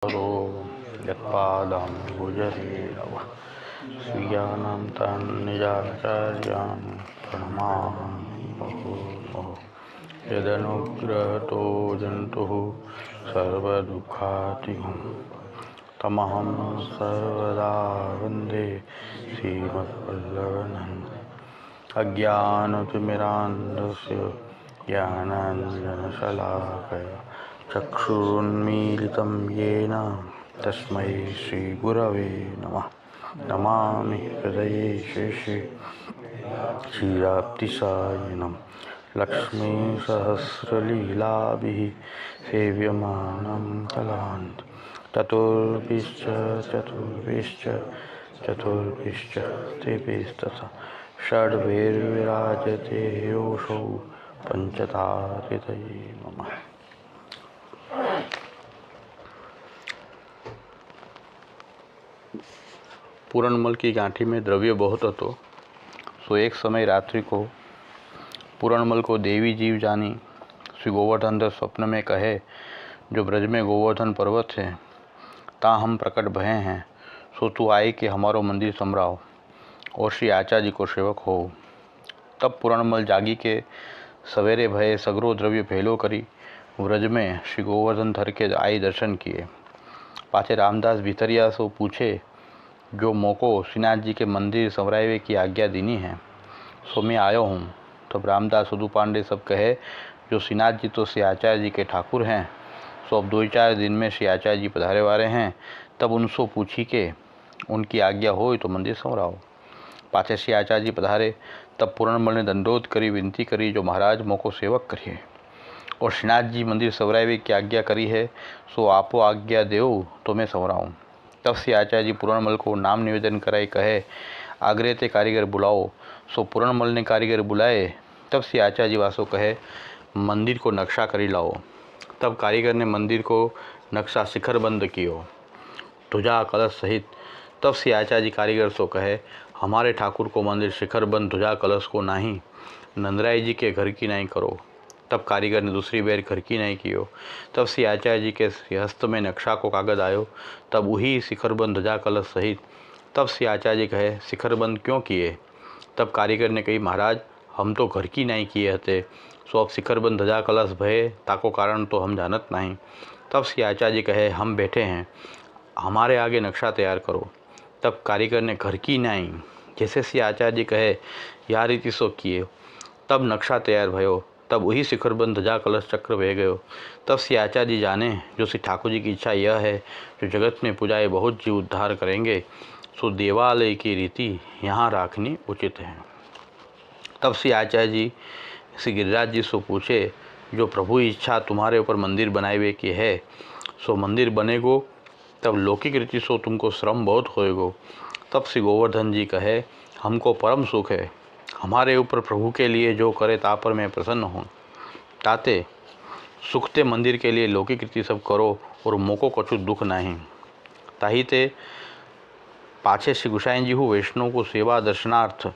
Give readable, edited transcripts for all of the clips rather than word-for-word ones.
करो यत्पादं भुजसेनव स्वीयानां तन्निजाचार्यान् प्रणमामि मुहुर्मुहुः। यदनुग्रहतो जन्तुः सर्वदुःखातिगं तमहं सर्वदा वन्दे श्रीमद्वल्लभनन् अज्ञानतिमिरान्धस्य ज्ञानाञ्जनशलाकया चक्षुरुन्मीलितं येन तस्मै श्रीगुरवे नमः। नमामि हृदये शेषे क्षीराब्धिसायिनं लक्ष्मीसहस्रलीलाभिः सेव्यमानं कलान्त चतुर्भिश्च तेभिस्तथा षड्भिर्विराजते योषौ पंचतारितये नमः। पूरणमल की गांठी में द्रव्य बहुत હતો। सो एक समय रात्रि को पूरणमल को देवी जीव जानी श्री गोवर्धन स्वप्न में कहे, जो ब्रज में गोवर्धन पर्वत है ता हम प्रकट भये हैं, सो तू आए कि हमारो मंदिर समराओ और श्री आचार्य जी को सेवक हो। तब पूरणमल जागी के सवेरे भये सगरो द्रव्य भेलो करी व्रज में श्री गोवर्धन धर के आई दर्शन किए। पाछे रामदास भीतरिया सो पूछे, जो मोको श्रीनाथ जी के मंदिर संवरावे की आज्ञा दीनी है, सो मैं आयो हूँ। तब रामदास सुदू पांडे सब कहे, जो श्रीनाथ जी तो श्री आचार्य जी के ठाकुर हैं, सो अब 2-4 दिन में श्री आचार्य जी पधारे वाले हैं। तब उनसे पूछी के उनकी आज्ञा हो तो मंदिर संवराओ। पाछे श्री आचार्य जी पधारे। तब पूरणमल ने दंडोत करी, विनती करी, जो महाराज मोको सेवक करिए और श्रीनाथ जी मंदिर संवरावे की आज्ञा करी है, सो आपो आज्ञा देव तो मैं संवराऊँ। तब श्री आचार्य जी पूरणमल को नाम निवेदन कराई कहे, आग्रह ते कारीगर बुलाओ। सो पूरणमल ने कारीगर बुलाए। तब श्री आचार्य जी वासो कहे, मंदिर को नक्शा करी लाओ। तब कारीगर ने मंदिर को नक्शा शिखरबंद कियो, ध्वजा कलश सहित। तब श्री आचार्य जी कारीगर सो कहे, हमारे ठाकुर को मंदिर शिखरबंद ध्वजा कलश को नहीं, नंदराय जी के घर की नहीं करो। तब कारीगर ने दूसरी बार घर की नहीं कियो। तब श्री आचार्य जी के हस्त में नक्शा को कागज आयो। तब वही शिखरबंद ध्वजा कलश सहित। तब श्री आचार्य जी कहे, शिखरबंद क्यों किए? तब कारीगर ने कही, महाराज हम तो घर की नहीं किए हते, सो अब शिखरबंद ध्वजा कलश भये ताको कारण तो हम जानत नहीं। तब श्री आचार्य जी कहे, हम बैठे हैं, हमारे आगे नक्शा तैयार करो। तब कारीगर ने घर की नहीं, जैसे श्री आचार्य जी कहे या रीति सो किए। तब नक्शा तैयार भयो। तब वही शिखरबंद ध्वजा कलश चक्र बह गयो। तब श्री आचार्य जी जाने, जो श्री ठाकुर जी की इच्छा यह है, जो जगत में पूजाए बहुत जीव उद्धार करेंगे, सो देवालय की रीति यहाँ राखनी उचित है। तब श्री आचार्य जी श्री गिरिराज जी सो पूछे, जो प्रभु इच्छा तुम्हारे ऊपर मंदिर बनाए की है, सो मंदिर बनेगो। तब लौकिक रीति सो तुमको श्रम बहुत होएगो। तब श्री गोवर्धन जी कहे, हमको परम सुख है, हमारे ऊपर प्रभु के लिए जो करे ता पर मैं प्रसन्न हूँ। ताते सुखते मंदिर के लिए लौकिक रीति सब करो और मोको कछु दुख नहीं। ताहीते पाछे श्री गुसाई जी हूँ वैष्णव को सेवा दर्शनार्थ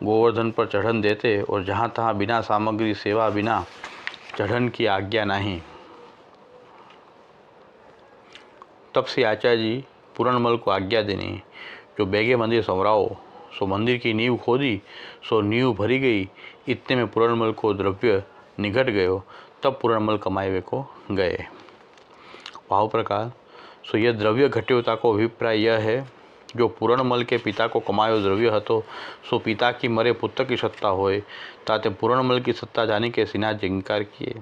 गोवर्धन पर चढ़न देते और जहाँ तहाँ बिना सामग्री सेवा बिना चढ़न की आज्ञा नहीं। तब श्री आचार्य जी पूरणमल को आज्ञा देनी, जो बेगे मंदिर संवराओ। सो मंदिर की नींव खोदी, सो नींव भरी गई। इतने में पूरणमल को द्रव्य निघट गयो। तब पूरणमल कमाए को गए। भाव प्रकार, सो यह द्रव्य घट्योता को अभिप्राय यह है, जो पूरणमल के पिता को कमायो द्रव्य हतो, सो पिता की मरे पुत्र की सत्ता होए। ताते पूरणमल की सत्ता जानी के श्रीनाथ जी इंकार किए।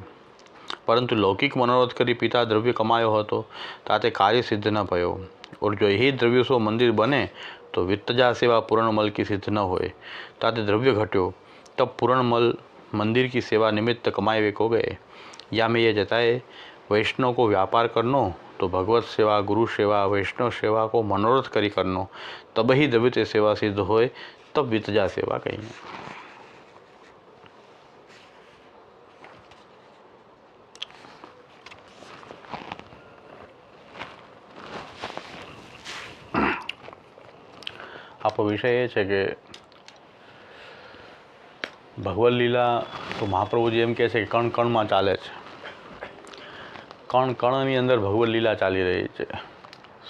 परंतु लौकिक मनोरथ करी पिता द्रव्य कमायो हतो, ताते कार्य सिद्ध न भयो। और जो यही द्रव्य सो मंदिर बने, तो वित्तजा सेवा पूरणमल की सिद्ध न होए, ताते द्रव्य घट्यो। तब पूरणमल मंदिर की सेवा निमित्त कमाए को गए। या में ये जताए, वैष्णव को व्यापार करनो तो भगवत सेवा, गुरु सेवा, वैष्णव सेवा को मनोरथ करी करनो, तब ही द्रव्य सेवा सिद्ध होए। तब वित्तजा सेवा कही। આપણો વિષય એ છે કે ભગવદ લીલા તો મહાપ્રભુજી એમ કહે છે કે કણ કણમાં ચાલે છે। કણ કણની અંદર ભગવદ લીલા ચાલી રહી છે.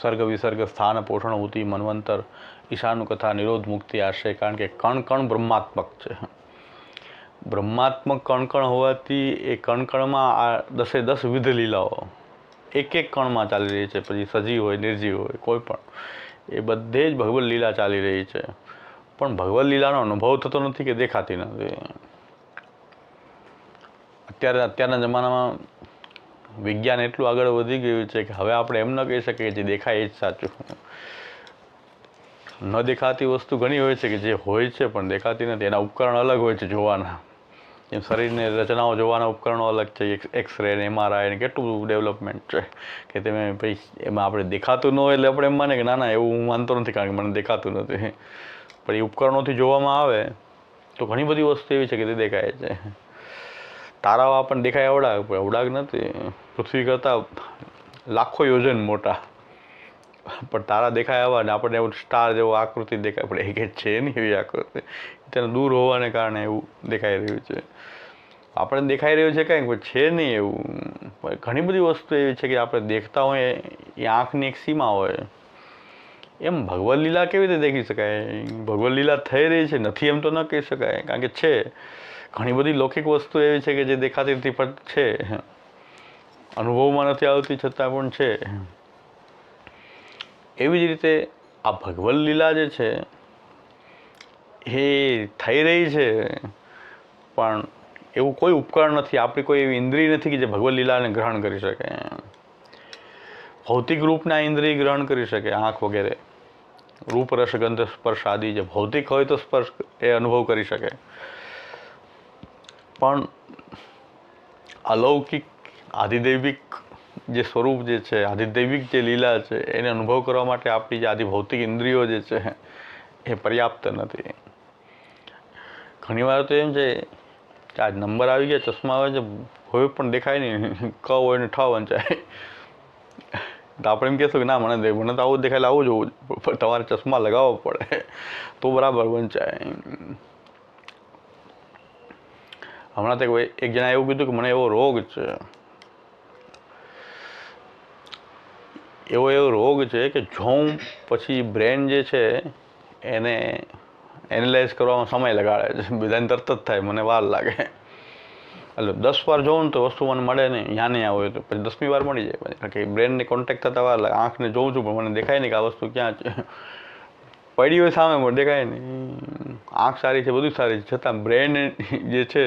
સર્ગ વિસર્ગ સ્થાન પોષણ ઉતિ મન્વંતર ઈશાનું કથા નિરોધ મુક્તિ આશ્રય. કારણ કે કણ કણ બ્રહ્માત્મક છે. બ્રહ્માત્મક કણ કણ હોવાથી એ કણ કણમાં આ 10 વિધ લીલાઓ એક એક કણમાં ચાલી રહી છે. પછી સજીવ હોય નિર્જીવ હોય કોઈ પણ, એ બધે જ ભગવદ લીલા ચાલી રહી છે. પણ ભગવદ લીલાનો અનુભવ થતો નથી કે દેખાતી નથી. અત્યારના જમાનામાં વિજ્ઞાન એટલું આગળ વધી ગયું છે કે હવે આપણે એમ ન કહી શકીએ જે દેખાય એ જ સાચું. ન દેખાતી વસ્તુ ઘણી હોય છે કે જે હોય છે પણ દેખાતી નથી. એના ઉપકરણ અલગ હોય છે જોવાના. જેમ શરીરની રચનાઓ જોવાના ઉપકરણો અલગ છે. એક્સરે ને MRI ને કેટલું ડેવલપમેન્ટ છે કે તમે ભાઈ એમાં આપણે દેખાતું ન હોય એટલે આપણે એમ માને કે ના ના એવું હું માનતો નથી કારણ કે મને દેખાતું નથી. પણ એ ઉપકરણોથી જોવામાં આવે તો ઘણી બધી વસ્તુ એવી છે કે તે દેખાય છે. તારાઓ આપણને દેખાય અવડાક નથી. પૃથ્વી કરતાં લાખો યોજન મોટા, પણ તારા દેખાય આવા ને આપણને એવું સ્ટાર જેવો આકૃતિ દેખાય પડે કે છે નહીં એવી આકૃતિ. તેને દૂર હોવાને કારણે એવું દેખાઈ રહ્યું છે. આપણે દેખાઈ રહ્યું છે કાંઈક પણ છે નહીં એવું. ઘણી બધી વસ્તુ એવી છે કે આપણે દેખતા હોય એ આંખની એક સીમા હોય. એમ ભગવદ લીલા કેવી રીતે દેખી શકાય? ભગવદ લીલા થઈ રહી છે નથી એમ તો ન કહી શકાય કારણ કે છે. ઘણી બધી લૌકિક વસ્તુ એવી છે કે જે દેખાતી નથી પણ છે, અનુભવમાં નથી આવતી છતાં પણ છે. એવી જ રીતે આ ભગવદ લીલા જે છે એ થઈ રહી છે પણ એવું કોઈ ઉપકરણ નથી, આપણી કોઈ એવી ઇન્દ્રિય નથી કે જે ભગવદ લીલાને ગ્રહણ કરી શકે. ભૌતિક રૂપના ઇન્દ્રિય ગ્રહણ કરી શકે, આંખ વગેરે, રૂપ રસ ગંધ સ્પર્શ આદિ જે ભૌતિક હોય તો સ્પર્શ એ અનુભવ કરી શકે. પણ અલૌકિક આધિદૈવિક જે સ્વરૂપ જે છે, આધિદૈવિક જે લીલા છે એને અનુભવ કરવા માટે આપણી જે આધિભૌતિક ઇન્દ્રિયો જે છે એ પર્યાપ્ત નથી. ઘણીવાર તો એમ છે કે આ નંબર આવી ગયા, ચશ્મા આવે છે, હોય પણ દેખાય નહીં, ક હોય ને ઠ વંચાય. તો આપણે એમ કહેશું કે ના મને તો આવું દેખાય એટલે આવું જ હોવું, પણ તમારે ચશ્મા લગાવવો પડે તો બરાબર વંચાય. હમણાં તો એક જણા એવું કીધું કે મને એવો રોગ છે, એવો રોગ છે કે જોઉં પછી બ્રેન જે છે એને એનાલાઇઝ કરવામાં સમય લગાડે છે. બધાને તરત જ થાય, મને વાર લાગે. એટલે 10 વાર જોઉં ને તો વસ્તુ મને મળે નહીં, ત્યાં નહીં આવે તો પછી 10મી વાર મળી જાય. કારણ કે બ્રેનને કોન્ટેક્ટ થતા વાર લાગે. આંખને જોઉં છું પણ મને દેખાય નહીં કે આ વસ્તુ ક્યાં છે. પડી હોય સામે પણ દેખાય નહીં. આંખ સારી છે, બધું સારી છે, છતાં બ્રેન જે છે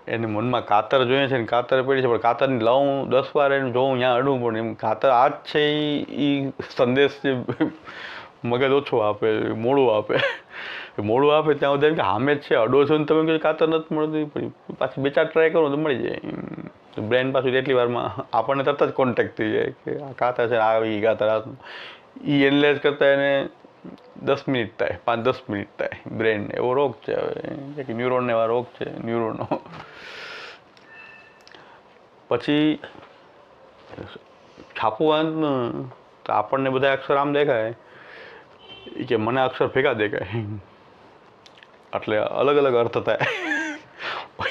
એને મનમાં કાતર જોઈએ છે ને કાતર પડી છે પણ કાતરની લઉં 10 વાર એને જોઉં ત્યાં અડું પણ એમ કાતર આ જ છે એ સંદેશ જે મગજ ઓછો આપે, મોડું આપે. મોડું આપે ત્યાં સુધી કે સામે જ છે, અડો છો ને તમે કહો કાતર નથી મળતી, પાછી 2-4 ટ્રાય કરો તો મળી જાય. બ્રેન પાછું એટલી વારમાં આપણને તરત જ કોન્ટેક્ટ થઈ જાય કે આ કાતર છે, આવી કાતર. એ એનાલાઇઝ કરતાં એને 10 મિનિટ થાય, 5-10 મિનિટ થાય. બ્રેન એવો રોગ છે હવે કે ન્યુરોનને એવા રોગ છે, ન્યુરોનો. પછી છાપું વાંચનું તો આપણને બધા અક્ષર આમ દેખાય કે મને અક્ષર ભેગા દેખાય એટલે અલગ અલગ અર્થ થાય.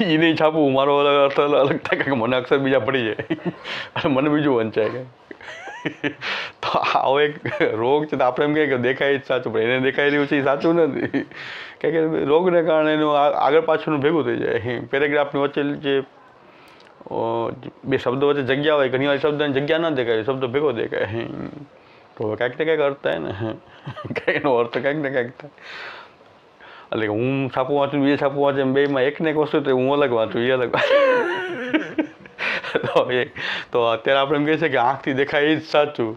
એ નહીં છાપવું, મારો અલગ અર્થ અલગ થાય કે મને અક્ષર બીજા પડી જાય અને મને બીજું વંચાય. તો આવો એક રોગ છે. તો આપણે એમ કહીએ કે દેખાય જ સાચું પણ એને દેખાઈ રહ્યું છે એ સાચું નથી. કારણ કે રોગને કારણે એનું આગળ પાછળનું ભેગું થઈ જાય. પેરેગ્રાફની વચ્ચે જે 2 શબ્દો વચ્ચે જગ્યા હોય, ઘણી વાર શબ્દની જગ્યા ન દેખાય, શબ્દો ભેગો દેખાય. તો કાંઈક ને કાંઈક અર્થ થાય ને, કાંઈકનો અર્થ કાંઈક ને કાંઈક થાય. એટલે હું છાપું વાંચું, બીજે છાપું વાંચે, બેમાં એક ને એક વસ્તુ તો હું અલગ વાંચું, એ અલગ તો અત્યારે આપણે એમ કહીએ છીએ કે આંખથી દેખાય એ જ સાચું.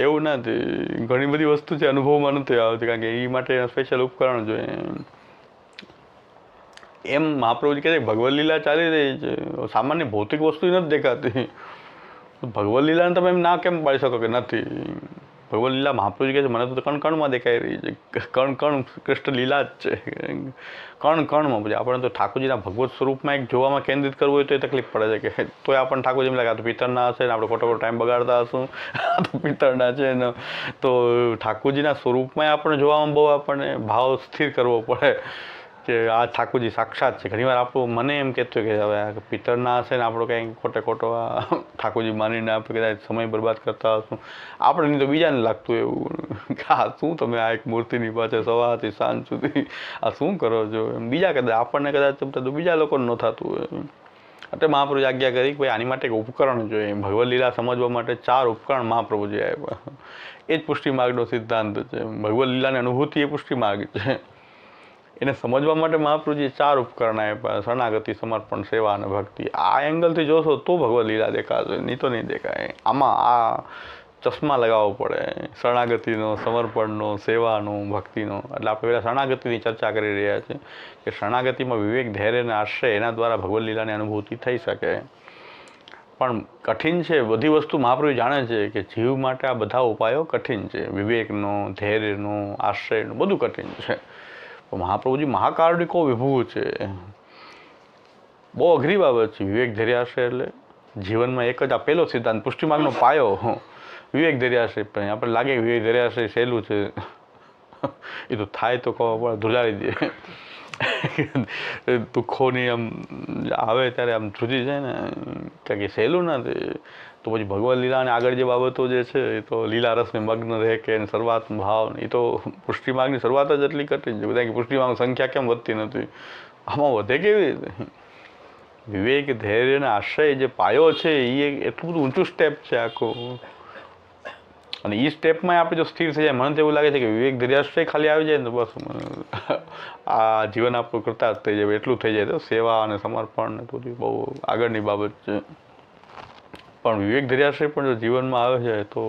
એવું નથી. ઘણી બધી વસ્તુ છે અનુભવમાં નથી આવતી કારણ કે એ માટે સ્પેશિયલ ઉપકરણ જોઈએ. એમ મહાપ્રભુજી કહે છે કે ભગવદ લીલા ચાલી રહી છે, સામાન્ય ભૌતિક વસ્તુ નથી દેખાતી. ભગવદ લીલાને તમે એમ ના કેમ પાડી શકો કે નથી? ભગવદ લીલા મહાપ્રભુજી કહે છે મને તો કણ કણમાં દેખાઈ રહી છે. કણ કણ કૃષ્ણ લીલા જ છે, કણ કણમાં. પછી આપણે તો ઠાકોરજીના ભગવત સ્વરૂપમાં એક જોવામાં કેન્દ્રિત કરવું હોય તો એ તકલીફ પડે છે કે તોય આપણને ઠાકોરજી એમ લાગે આ તો પિત્તરના હશે ને આપણે ખોટો ટાઈમ બગાડતા હશું, આ તો પિત્તરના છે ને. તો ઠાકોરજીના સ્વરૂપમાં આપણને જોવામાં બહુ આપણને ભાવ સ્થિર કરવો પડે કે આ ઠાકોરજી સાક્ષાત છે. ઘણીવાર આપણું મને એમ કહેતું કે હવે આ પિત્તરના હશે ને આપણો કંઈ ખોટો આ ઠાકોરજી માનીને આપણે કદાચ સમય બરબાદ કરતા હશું. આપણે નહીં તો બીજાને લાગતું એવું કે આ શું તમે આ એક મૂર્તિની પાછળ સવારથી સાંજ સુધી આ શું કરો છો એમ. બીજા કદાચ આપણને કદાચ તો બીજા લોકોને ન થતું હોય. એટલે મહાપ્રભુજી આજ્ઞા કરી કે ભાઈ આની માટે એક ઉપકરણ જોઈએ. ભગવદ લીલા સમજવા માટે 4 ઉપકરણ મહાપ્રભુજી આપ્યા. એ જ પુષ્ટિ માર્ગનો સિદ્ધાંત છે. ભગવદ લીલાની અનુભૂતિ એ પુષ્ટિ માર્ગ છે. એને સમજવા માટે મહાપ્રભુજીએ 4 ઉપકરણ આપ્યા: શરણાગતિ, સમર્પણ, સેવા અને ભક્તિ. આ એંગલથી જોશો તો ભગવદ લીલા દેખાશે, નહીં તો નહીં દેખાય. આમાં આ ચશ્મા લગાવવો પડે: શરણાગતિનો, સમર્પણનો, સેવાનો, ભક્તિનો. એટલે આપણે પહેલાં શરણાગતિની ચર્ચા કરી રહ્યા છીએ કે શરણાગતિમાં વિવેક, ધૈર્ય અને આશ્રય, એના દ્વારા ભગવદ લીલાની અનુભૂતિ થઈ શકે. પણ કઠિન છે. બધી વસ્તુ મહાપ્રભુ જાણે છે કે જીવ માટે આ બધા ઉપાયો કઠિન છે. વિવેકનો, ધૈર્યનો, આશ્રયનો બધું કઠિન છે. મહાપ્રભુજી મહાકારુણિકો વિભુ છે. બહુ અઘરી બાબત છે વિવેક, ધૈર્ય, આશ્રય. એટલે જીવનમાં એક જ આ પહેલો સિદ્ધાંત, પુષ્ટિમાર્ગનો પાયો વિવેક, ધૈર્ય, આશ્રય. પણ આપણે લાગે કે વિવેક, ધૈર્ય, આશ્રય સહેલું છે. એ તો થાય તો ખબર પડે, ધુલાડી દે. દુઃખોની આમ આવે ત્યારે આમ ધ્રુજી જાય ને, કારણ કે સહેલું નથી. તો પછી ભગવદ લીલાને આગળ જે બાબતો જે છે એ તો લીલા રસને મગ્ન રહે કે સર્વાત્મ ભાવ, એ તો પુષ્ટિમાર્ગની શરૂઆત જ એટલી કઠિન છે. બધા કે પુષ્ટિમાર્ગની સંખ્યા કેમ વધતી નથી? આમાં વધે કેવી રીતે? વિવેક, ધૈર્ય અને આશ્રય જે પાયો છે એ એટલું બધું ઊંચું સ્ટેપ છે આખું. અને એ સ્ટેપમાં આપણે જો સ્થિર થઈ જાય, મને તો એવું લાગે છે કે વિવેક, ધૈર્ય, આશ્રય ખાલી આવી જાય ને બસ આ જીવન આપણું કરતા જ થઈ જાય. એટલું થઈ જાય તો સેવા અને સમર્પણ ને તો બહુ આગળની બાબત છે. પણ વિવેક, ધૈર્ય, આશ્રય પણ જો જીવનમાં આવે છે તો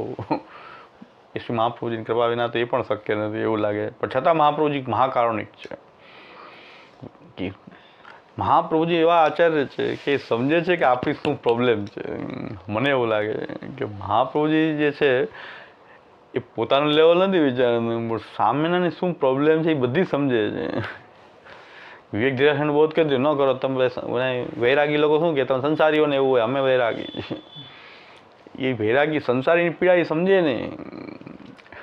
એ શ્રી મહાપ્રભુજીની કૃપા વિના તો એ પણ શક્ય નથી એવું લાગે. પણ છતાં મહાપ્રભુજી મહાકારુણિક છે. મહાપ્રભુજી એવા આચાર્ય છે કે સમજે છે કે આપણી શું પ્રોબ્લેમ છે. મને એવું લાગે કે મહાપ્રભુજી જે છે એ પોતાનું લેવલ નથી વિચારવાનું, સામેનાની શું પ્રોબ્લેમ છે એ બધી સમજે છે. વિવેક, ધૈર્ય, બોધ કરી દો ન કરો તમે. વૈરાગી લોકો શું કે તમે સંસારીઓને એવું હોય, અમે વૈરાગી. એ વૈરાગી સંસારીની પીડા એ સમજે નહીં.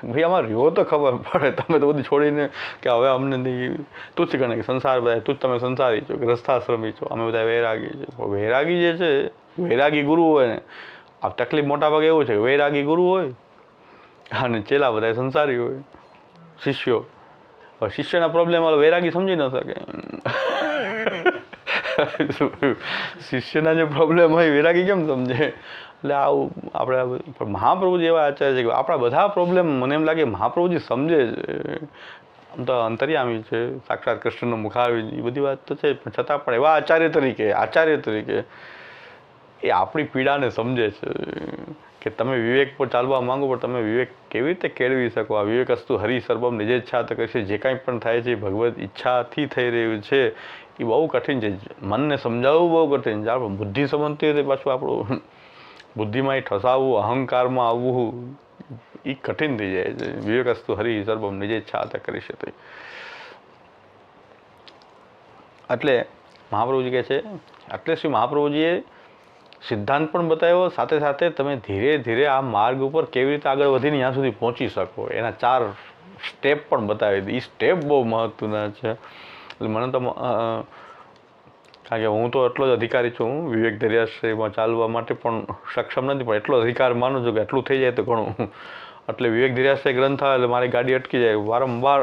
ભાઈ આમાં રહ્યો તો ખબર પડે. તમે તો બધું છોડીને કે હવે અમને નહીં તુચ્છ ગણે કે સંસાર બધા તું તમે સંસારી છો, ગ્રસ્થાશ્રમી છો, અમે બધા વૈરાગી છે. વૈરાગી જે છે, વૈરાગી ગુરુ હોય ને, આ તકલીફ મોટા ભાગે એવું છે કે વૈરાગી ગુરુ હોય અને ચેલા બધા સંસારી હોય, શિષ્યો. શિષ્યના પ્રોબ્લેમ વાળો વૈરાગી સમજી ન શકે. શિષ્યના જે પ્રોબ્લેમ હોય વૈરાગી કેમ સમજે? એટલે આવું આપણે મહાપ્રભુજી એવા આચાર્ય છે કે આપણા બધા પ્રોબ્લેમ મને એમ લાગે મહાપ્રભુજી સમજે છે. આમ તો અંતર્યામી છે, સાક્ષાત કૃષ્ણનો મુખારવિંદ, એ બધી વાત તો છે. પણ છતાં પણ એવા આચાર્ય તરીકે એ આપણી પીડાને સમજે છે કે તમે વિવેક પર ચાલવા માંગો પણ તમે વિવેક કેવી રીતે કેળવી શકો? આ વિવેક અસ્તુ હરિ સર્વમ નિજેચ્છા તો કરશે. જે કાંઈ પણ થાય છે ભગવદ ઈચ્છાથી થઈ રહ્યું છે એ બહુ કઠિન છે. મનને સમજાવવું બહુ કઠિન છે. આપણે બુદ્ધિ સમજતી હોય પાછું આપણું બુદ્ધિમાં ઠસાવવું, અહંકારમાં આવવું એ કઠિન થઈ જાય છે. વિવેક અસ્તુ હરિ સર્વમ નિજેચ્છા તો કરી શકે. એટલે મહાપ્રભુજી કહે છે, એટલે શ્રી મહાપ્રભુજીએ સિદ્ધાંત પણ બતાવ્યો, સાથે સાથે તમે ધીરે ધીરે આ માર્ગ ઉપર કેવી રીતે આગળ વધીને ત્યાં સુધી પહોંચી શકો એના 4 સ્ટેપ પણ બતાવી દીધી. એ સ્ટેપ બહુ મહત્વના છે. એટલે મને તો કારણ કે હું તો એટલો જ અધિકારી છું, વિવેક, ધૈર્ય, આશ્રયમાં ચાલવા માટે પણ સક્ષમ નથી, પણ એટલો અધિકાર માનું છું કે એટલું થઈ જાય તો ઘણું. એટલે વિવેક, ધૈર્ય, આશ્રય ગ્રંથ આવે એટલે મારી ગાડી અટકી જાય. વારંવાર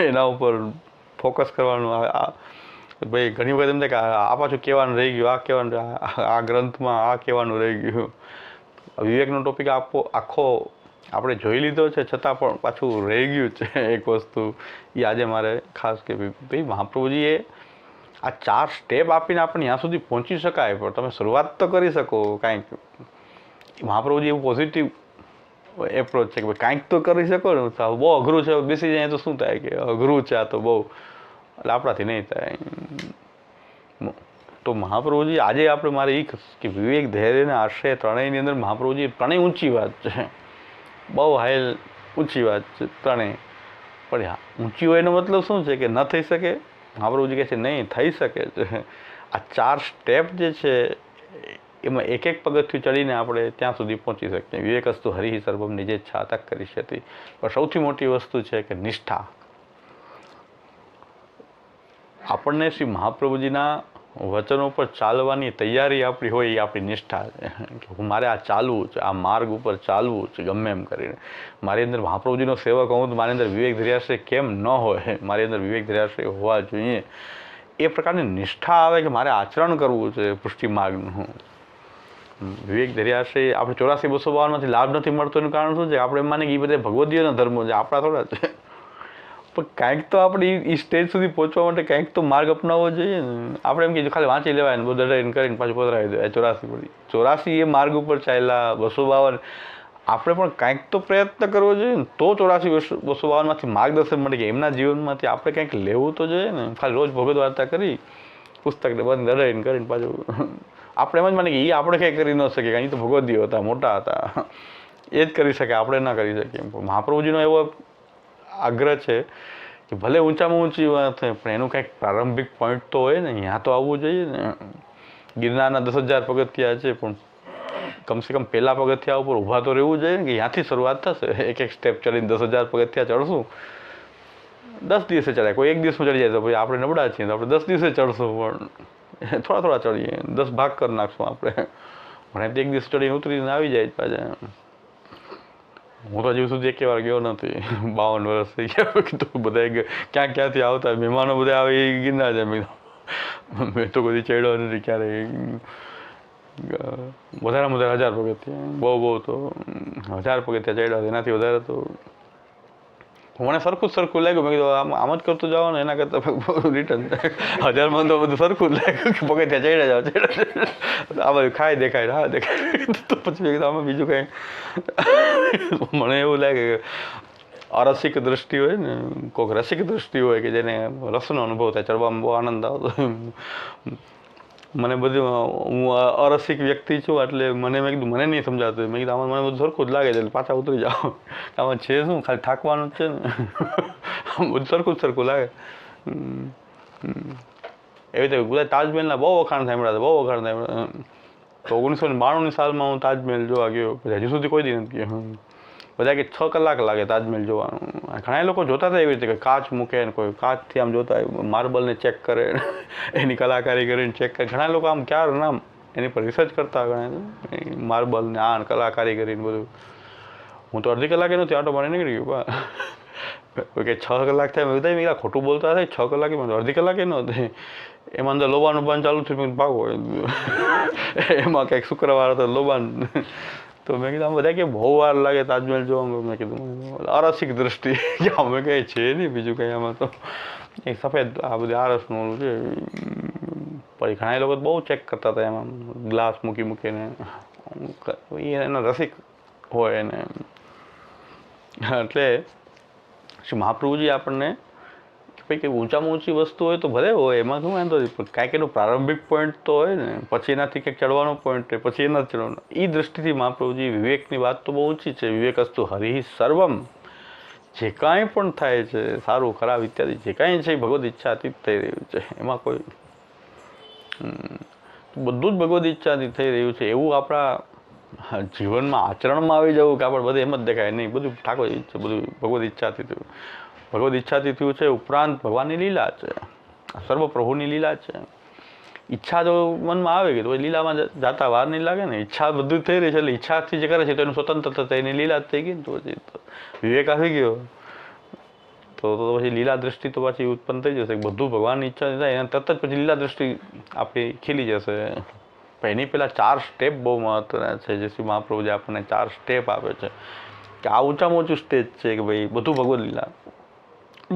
એના ઉપર ફોકસ કરવાનું. ભાઈ ઘણી વખત એમ થાય કે આ પાછું કહેવાનું રહી ગયું, આ કહેવાનું, આ ગ્રંથમાં આ કહેવાનું રહી ગયું. વિવેકનો ટોપિક આખો આપણે જોઈ લીધો છે, છતાં પણ પાછું રહી ગયું છે એક વસ્તુ. એ આજે મારે ખાસ કે ભાઈ મહાપ્રભુજીએ આ 4 સ્ટેપ આપીને આપણે ત્યાં સુધી પહોંચી શકાય, પણ તમે શરૂઆત તો કરી શકો કાંઈક. મહાપ્રભુજી એવું પોઝિટિવ એપ્રોચ છે કે ભાઈ કાંઈક તો કરી શકો ને. બહુ અઘરું છે, બેસી જાય તો શું થાય કે અઘરું છે આ તો બહુ, એટલે આપણાથી નહીં થાય. તો મહાપ્રભુજી આજે આપણે મારે એ કે વિવેક, ધૈર્ય અને આશ્રય ત્રણેયની અંદર મહાપ્રભુજી ત્રણેય ઊંચી વાત છે, બહુ હાઈ ઊંચી વાત છે ત્રણેય. પણ હા, ઊંચી હોય એનો મતલબ શું છે કે ન થઈ શકે? મહાપ્રભુજી કહે છે નહીં, થઈ શકે છે. આ 4 સ્ટેપ જે છે એમાં એક એક પગથિયું ચડીને આપણે ત્યાં સુધી પહોંચી શકીએ. વિવેક અસ્તુ હરિ સર્વમ નિજેચ્છા તક કરી શકે. પણ સૌથી મોટી વસ્તુ છે કે નિષ્ઠા. આપણને શ્રી મહાપ્રભુજીના વચનો પર ચાલવાની તૈયારી આપણી હોય એ આપણી નિષ્ઠા છે કે મારે આ ચાલવું છે, આ માર્ગ ઉપર ચાલવું છે ગમે એમ કરીને. મારી અંદર મહાપ્રભુજીનો સેવક હોઉં તો મારી અંદર વિવેક ધૈર્યાશ્રય કેમ ન હોય, મારી અંદર વિવેક ધૈર્યાશ્રય હોવા જોઈએ. એ પ્રકારની નિષ્ઠા આવે કે મારે આચરણ કરવું છે પુષ્ટિ માર્ગનું. વિવેક ધૈર્યાશ્રય આપણે 84-252માંથી લાભ નથી મળતો એનું કારણ શું છે? આપણે એમ માને કે એ બધા ભગવદીઓના ધર્મો છે, આપણા થોડા છે. પણ કાંઈક તો આપણે એ સ્ટેજ સુધી પહોંચવા માટે કાંઈક તો માર્ગ અપનાવવો જોઈએ ને. આપણે એમ કીધું ખાલી વાંચી લેવાય ને બધું કરીને પાછું પધરાવી દે 84 એ માર્ગ ઉપર ચાલ્યા 252. આપણે પણ કાંઈક તો પ્રયત્ન કરવો જોઈએ ને, તો 84-252માંથી માર્ગદર્શન મળે કે એમના જીવનમાંથી આપણે કંઈક લેવું તો જોઈએ ને. ખાલી રોજ ભગવદ વાર્તા કરી પુસ્તકને બંધ દડાઈને કરીને પાછું આપણે એમ જ માને કે એ આપણે કંઈ કરી ન શકીએ, કારણ એ તો ભગવદીઓ હતા, મોટા હતા, એ જ કરી શકે, આપણે ના કરી શકીએ. મહાપ્રભુજીનો એવો આગ્રહ છે કે ભલે ઊંચામાં ઊંચી વાત થાય પણ એનું કંઈક પ્રારંભિક પોઈન્ટ તો હોય ને, ત્યાં તો આવવું જોઈએ ને. ગિરનારના 10,000 પગથિયા છે પણ કમસે કમ પહેલા પગથિયા ઉપર ઊભા તો રહેવું જોઈએ ને, કે ત્યાંથી શરૂઆત થશે. એક એક સ્ટેપ ચડીને 10,000 પગથિયા ચડશું, 10 દિવસે ચડાય, કોઈ એક દિવસમાં ચડી જાય તો ભાઈ આપણે નબળા છીએ તો આપણે 10 દિવસે ચડશું, પણ થોડા ચડીએ, 10 ભાગ કરી નાખશું આપણે, પણ એક દિવસ ચડીને ઉતરીને આવી જાય પાછા. હું તો હજુ સુધી એકે વાર ગયો નથી, 52 વર્ષ થઈ ગયા. તો બધા ક્યાંથી આવતા મહેમાનો બધા આવે એ ગિરનાર છે. મેં તો કદી ચડ્યો નથી ક્યારેય. વધારેમાં વધારે 1000 પગથિયા, બહુ તો 1000 પગથિયા ચડ્યા, એનાથી વધારે તો મને સરખું લાગ્યું. મેં કીધું આમ જ કરતું જાઓ ને, એના કરતાં રિટર્ન 1000માં તો બધું સરખું જ લાગ્યું કે પગથિયા ચડ્યા જાઓ. આ બધું ખાય દેખાય, હા દેખાય. તો પછી મેં કીધું આમાં બીજું કંઈ. મને એવું લાગે કે અરસિક દૃષ્ટિ હોય ને, કોઈક રસિક દૃષ્ટિ હોય કે જેને રસનો અનુભવ થાય, ચડવામાં બહુ આનંદ આવતો. મને બધું, હું અરસિક વ્યક્તિ છું એટલે મને મેં કીધું મને નહીં સમજાતું. મેં કીધું આમાં મને બધું સરખું જ લાગે છે, એટલે પાછા ઉતરી જાઓ. આમાં છે શું, ખાલી થાકવાનું જ છે ને. બધું સરખું લાગે. એવી રીતે બધા તાજમહેલના બહુ વખાણ સાંભળ્યા હતા, બહુ વખાણ સાંભળ્યા. તો 1992ની સાલમાં હું તાજમહેલ જોવા ગયો, પછી હજુ સુધી કોઈ દી નથી ગયો. બધા કે 6 કલાક લાગે તાજમહેલ જોવાનું. ઘણા લોકો જોતા હતા એવી રીતે કે કાચ મૂકે ને, કોઈ કાચથી આમ જોતા માર્બલને ચેક કરે, એની કલાકારી કરીને ચેક કરે. ઘણા લોકો આમ ક્યારે નામ એની પર રિસર્ચ કરતા, ઘણા માર્બલને આ કલાકારી કરીને બધું. હું તો અડધી કલાકે નથી, આટો મારી નીકળી ગયો. કે 6 કલાક થાય, મેં બધા ખોટું બોલતા થાય. 6 કલાકે અડધી કલાકે નહોતી. એમાં અંદર લોબાનું બંધ ચાલુ થયું, ભાગો. એમાં કંઈક શુક્રવાર હતો લોબાન. તો મેં કીધું આમ બધા કે બહુ વાર લાગે તાજમહેલ જોવામાં. મેં કીધું અરસિક દૃષ્ટિ અમે કંઈ છે નહીં બીજું કંઈ. આમાં તો એક સફેદ આ બધી આરસનું ઓલું છે. પછી ઘણા લોકો બહુ ચેક કરતા હતા એમાં, ગ્લાસ મૂકીને. એના રસિક હોય એને. એટલે શ્રી મહાપ્રભુજી આપણને ભાઈ કંઈક ઊંચામાં ઊંચી વસ્તુ હોય તો ભલે હોય, એમાં શું વાંધો નહીં, કાંઈક એનું પ્રારંભિક પોઈન્ટ તો હોય ને, પછી એનાથી કંઈક ચડવાનો પોઈન્ટ હોય, પછી એના ચડવાનો. એ દૃષ્ટિથી મહાપ્રભુજી વિવેકની વાત તો બહુ ઊંચી છે. વિવેકસ્તુ હરિ સર્વમ. જે કાંઈ પણ થાય છે, સારું ખરાબ ઇત્યાદિ જે કાંઈ છે એ ભગવદ ઈચ્છાથી થઈ રહ્યું છે. એમાં કોઈ બધું જ ભગવદ ઈચ્છાથી થઈ રહ્યું છે. એવું આપણા જીવનમાં આચરણમાં આવી જવું કે આપણે બધે એમ જ દેખાય નહીં, બધું ઠાકોર છે, બધું ભગવદ ઈચ્છાથી થયું. ભગવદ ઈચ્છાથી થયું છે. ઉપરાંત ભગવાનની લીલા છે, સર્વપ્રભુની લીલા છે. ઈચ્છા જો મનમાં આવે કે તો લીલામાં જાતા વાર નહીં લાગે ને. ઈચ્છા બધું થઈ રહી છે એટલે ઈચ્છાથી જે કરે છે તો એનું સ્વતંત્ર થતા એની લીલા જ થઈ ગઈ ને. તો પછી વિવેક આવી ગયો તો પછી લીલા દ્રષ્ટિ તો પાછી ઉત્પન્ન થઈ જશે. બધું ભગવાનની ઈચ્છા થાય એના તરત જ પછી લીલા દ્રષ્ટિ આપણી ખીલી જશે. પણ એની પહેલાં 4 સ્ટેપ બહુ મહત્વના છે. જે શ્રી મહાપ્રભુજી આપણને 4 સ્ટેપ આપે છે કે આ ઊંચામાં ઊંચું સ્ટેજ છે કે ભાઈ બધું ભગવદ લીલા,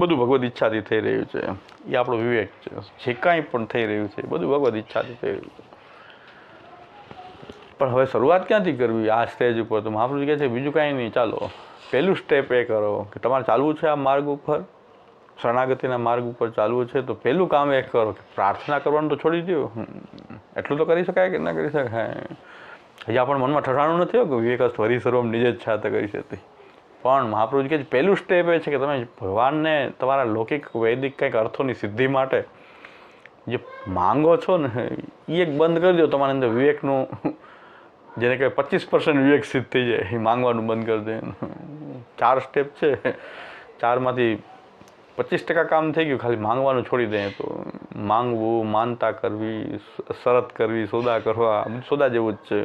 બધું ભગવદ ઈચ્છાથી થઈ રહ્યું છે. એ આપણો વિવેક છે. જે કાંઈ પણ થઈ રહ્યું છે બધું ભગવદ ઈચ્છાથી થઈ રહ્યું છે. પણ હવે શરૂઆત ક્યાંથી કરવી આ સ્ટેજ ઉપર? તો મહાપ્રભુજી કહે છે બીજું કાંઈ નહીં, ચાલો પહેલું સ્ટેપ એ કરો કે તમારે ચાલવું છે આ માર્ગ ઉપર, શરણાગતિના માર્ગ ઉપર ચાલવું છે. તો પહેલું કામ એ કરો કે પ્રાર્થના કરવાનું તો છોડી દો. એટલું તો કરી શકાય કે ના કરી શકાય? હજી આપણને મનમાં ઠઠાણું નથી કે વિવેકસ્તુ હરિ સર્વમ નિજ છાત કરી શકે. પણ મહાપ્રભુજી કહે છે પહેલું સ્ટેપ એ છે કે તમે ભગવાનને તમારા લૌકિક વૈદિક કંઈક અર્થોની સિદ્ધિ માટે જે માંગો છો ને એ એક બંધ કરી દો. તમારી અંદર વિવેકનું, જેને કહેવાય 25% વિવેક સિદ્ધ થઈ જાય, એ માંગવાનું બંધ કરી દે. 4 સ્ટેપ છે, 4માંથી 25% કામ થઈ ગયું, ખાલી માંગવાનું છોડી દઈએ તો માંગવું, માનતા કરવી, શરત કરવી, સોદા કરવા, સોદા જેવું જ છે.